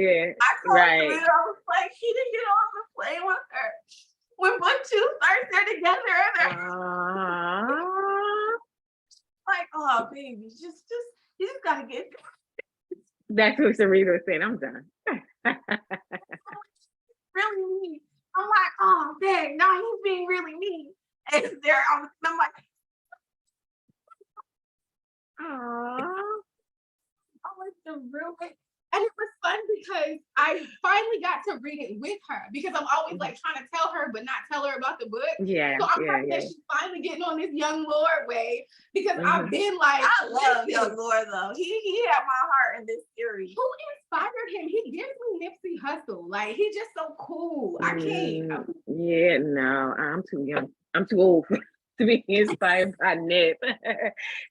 was like, he didn't get on the plane with her. When book 2 starts, they're together. Like, oh baby, you just gotta get. That's what Sarita was saying. I'm done. Really mean. I'm like, oh dang, now he's being really mean. And I'm like, it's the real way. And it was fun because I finally got to read it with her, because I'm always like trying to tell her, but not tell her about the book. Yeah. So I'm happy that she's finally getting on this young Lord way, because I've been like, I love young Lord though. He had my heart in this series. Who inspired him? He gives me Nipsey Hussle. Like, he's just so cool. I can't. Yeah, no, I'm too young. I'm too old to be inspired by Nip.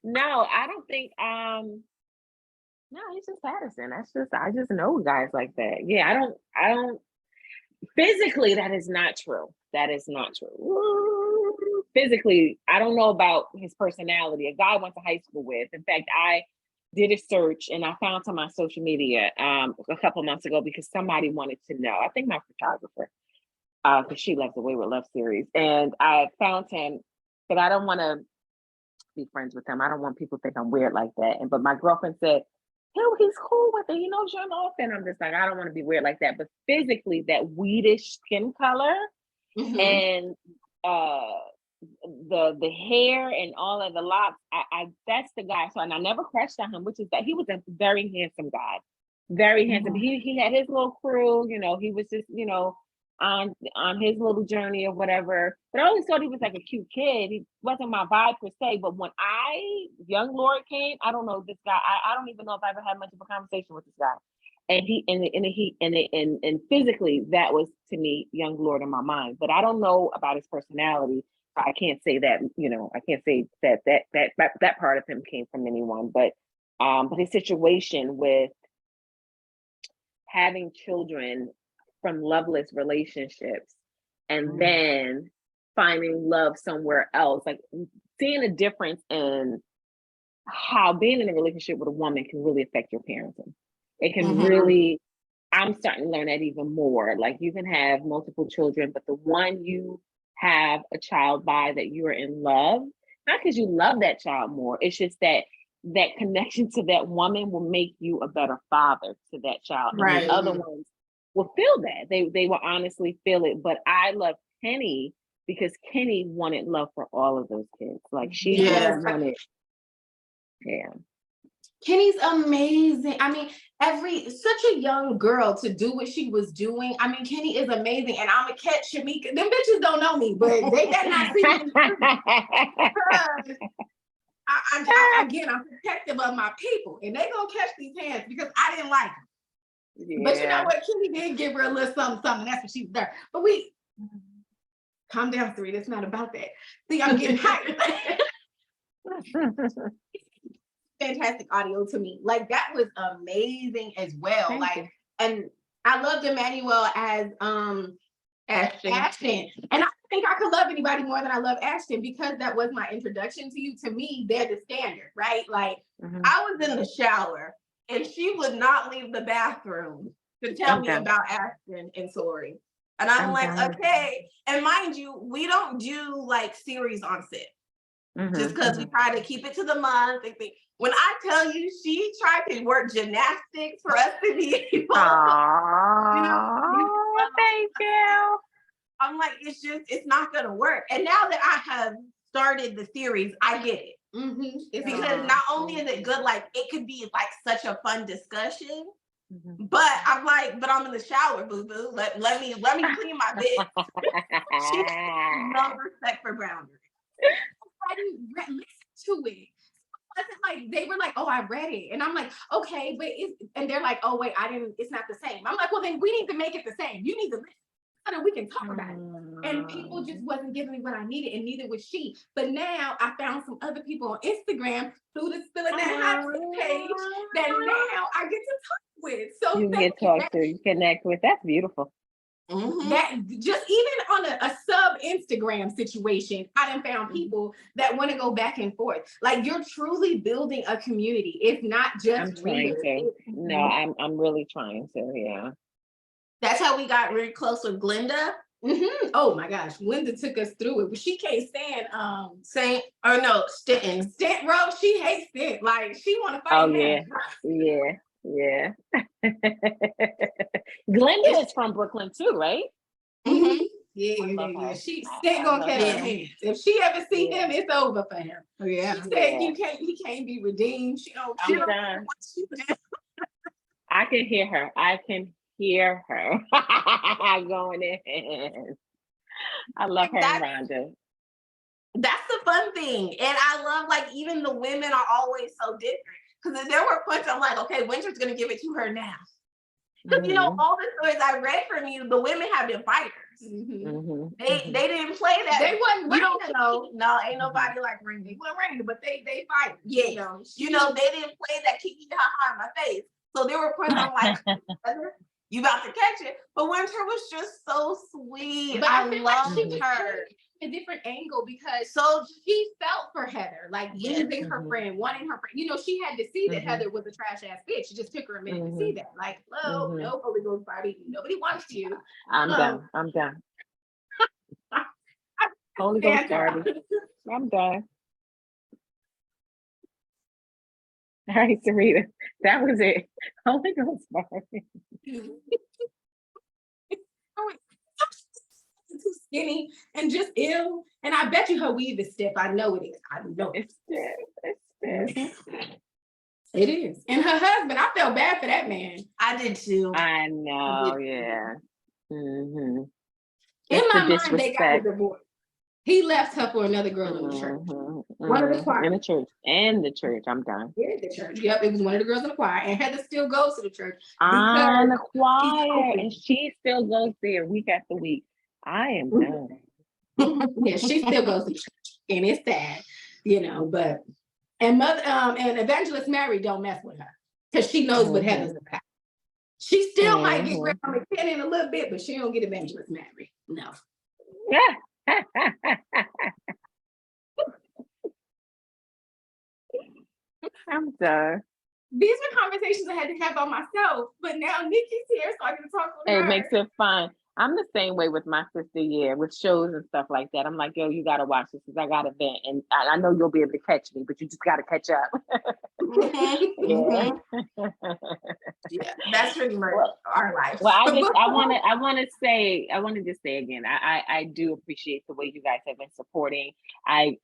No, I don't think no, he's just Patterson. I just know guys like that. Yeah, I don't physically, that is not true. That is not true. Physically, I don't know about his personality. A guy I went to high school with. In fact, I did a search and I found him on social media a couple months ago because somebody wanted to know. I think my photographer, because she loves the Wayward Love series. And I found him, but I don't want to be friends with him. I don't want people to think I'm weird like that. But my girlfriend said, he's cool with it. He knows you're an orphan. I'm just like, I don't want to be weird like that. But physically, that wheatish skin color and the hair and all of the locks, I that's the guy. So, and I never crushed on him, which is that he was a very handsome guy, very handsome. He had his little crew. He was just on his little journey or whatever. But I always thought he was like a cute kid. He wasn't my vibe per se. But when young Lord came, I don't know this guy. I don't even know if I ever had much of a conversation with this guy. And physically, that was to me young Lord in my mind. But I don't know about his personality. I can't say that. I can't say that part of him came from anyone. But his situation with having children from loveless relationships and then finding love somewhere else, like seeing a difference in how being in a relationship with a woman can really affect your parenting. It can really, I'm starting to learn that even more. Like, you can have multiple children, but the one you have a child by that you are in love, not because you love that child more, it's just that connection to that woman will make you a better father to that child. Right. And the other ones will feel that. They will honestly feel it. But I love Kenny because Kenny wanted love for all of those kids. Like, she just wanted, Kenny's amazing. I mean, such a young girl to do what she was doing. I mean, Kenny is amazing. And I'm a catch Shamika. Them bitches don't know me, but they got not seen me. I'm protective of my people, and they gonna catch these hands because I didn't like them. Yeah. But you know what? Kenny did give her a little something. That's what she was there. But calm down, Sarita. It's not about that. See, I'm getting hyped. Fantastic audio to me. Like, that was amazing as well. Thank you. And I loved Emmanuel as Ashton. And I think I could love anybody more than I love Ashton because that was my introduction to you. To me, they're the standard, right? Like, I was in the shower and she would not leave the bathroom to tell me about Ashton and Tori. And I'm like, okay. And mind you, we don't do like series on set. Just because we try to keep it to the month. When I tell you, she tried to work gymnastics for us to be able thank you. I'm like, it's not gonna work. And now that I have started the series, I get it. It's because not only is it good, like it could be like such a fun discussion, but I'm like, but I'm in the shower, boo-boo. Let me clean my bed. She has no respect for boundaries. I didn't listen to it. It wasn't like they were like, oh, I read it. And I'm like, okay, but and they're like, oh wait, it's not the same. I'm like, well, then we need to make it the same. You need to listen so that we can talk about it. And people just wasn't giving me what I needed, and neither was she. But now I found some other people on Instagram through the Spilling That Hot page that now I get to talk with. So you get talk to, you connect with. That's beautiful. That just even on a sub Instagram situation, I done found people that want to go back and forth. Like you're truly building a community. It's not just I'm trying to. No, I'm really trying to. Yeah. That's how we got really close with Glenda. Oh my gosh, Glenda took us through it, but she can't stand Stanton. Stant Row. She hates it. Like she want to fight him. Yeah. Glenda is from Brooklyn too, right? Yeah. She Stant gonna catch her hands. If she ever see him, it's over for him. Yeah. She said he can't be redeemed. She don't I can hear her. Going in. I love her and Rhonda. That's the fun thing. And I love like even the women are always so different. Because there were points I'm like, okay, Winter's gonna give it to her now. Because you know, all the stories I read from you, the women have been fighters. They didn't play that. They wasn't. You don't know. No, ain't nobody like Ring. They weren't Ring, but they fight. Yeah, you know, they didn't play that kiki ha in my face. So there were points I'm like, you about to catch it. But Winter was just so sweet. But I loved like her. A different angle because so she felt for Heather, like losing her friend, wanting her friend. You know, she had to see that Heather was a trash ass bitch. It just took her a minute to see that. Like, hello, no Holy Ghost Barbie, nobody wants you. I'm done. Holy Ghost Barbie. I'm done. All right, Sarita, that was it. Holy Ghost Barbie. Too skinny and just ill, and I bet you her weave is stiff. I know it is. I know it's stiff. It is. And her husband, I felt bad for that man. I did too. I know. Yeah. In my mind, they got a divorce. He left her for another girl in the church. One of the choir. In the church. And the church. I'm done. Yeah, the church. Yep, it was one of the girls in the choir. And Heather still goes to the church. On the choir. And she still goes there week after week. I am done. Yeah, she still goes to church. And it's sad, you know, but and mother and Evangelist Mary don't mess with her because she knows what Heather's about. She still might get Grandma McKinnon a little bit, but she don't get Evangelist Mary. No. I'm done. These are conversations I had to have by myself, but now Nikki's here, so I can talk with her. It makes it fun. I'm the same way with my sister, with shows and stuff like that. I'm like, yo, you gotta watch this because I got a vent, and I know you'll be able to catch me, but you just gotta catch up. Yeah, that's pretty much our life. Well, I wanted to say again, I do appreciate the way you guys have been supporting. I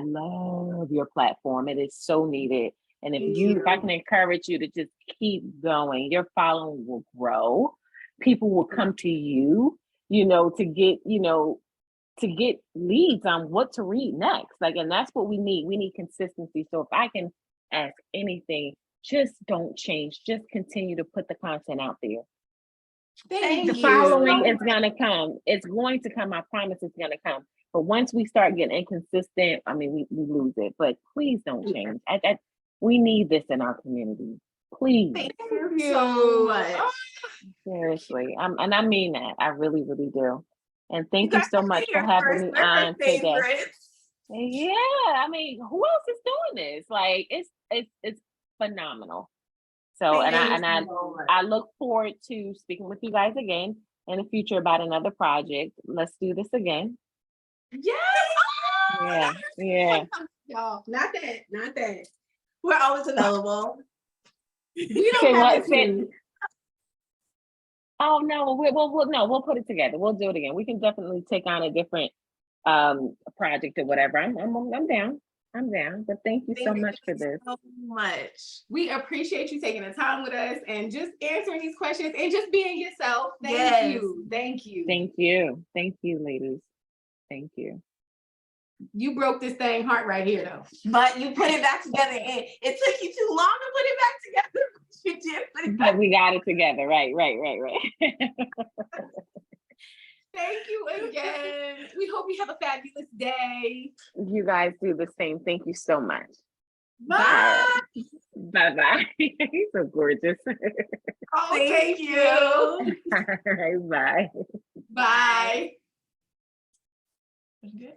love your platform. It is so needed. And if I can encourage you to just keep going, your following will grow. People will come to you, to get leads on what to read next. And that's what we need. We need consistency. So if I can ask anything, just don't change. Just continue to put the content out there. The following is going to come. It's going to come. I promise it's going to come. But once we start getting inconsistent, we lose it. But please don't change. We need this in our community. Please. Thank you so much. Seriously. And I mean that. I really, really do. And thank you so much for having me on today. Yeah. Who else is doing this? It's phenomenal. So, Thank and you. I look forward to speaking with you guys again in the future about another project. Let's do this again. Yes. Yeah, yeah. Y'all, not that. We're always available. We Say don't have what? to Say, choose. oh no, we'll put it together. We'll do it again. We can definitely take on a different project or whatever. I'm down. I'm down. But thank you so much for this. So much. We appreciate you taking the time with us and just answering these questions and just being yourself. Thank Yes. you. Thank you. Thank you. Thank you, ladies. Thank you. You broke this thing heart right here, though. But you put it back together, and it took you too long to put it back together. You did put it back. But we got it together. Right. Thank you again. We hope you have a fabulous day. You guys do the same. Thank you so much. Bye. Bye. He's so gorgeous. Oh, Thank you. Bye. Bye. Good.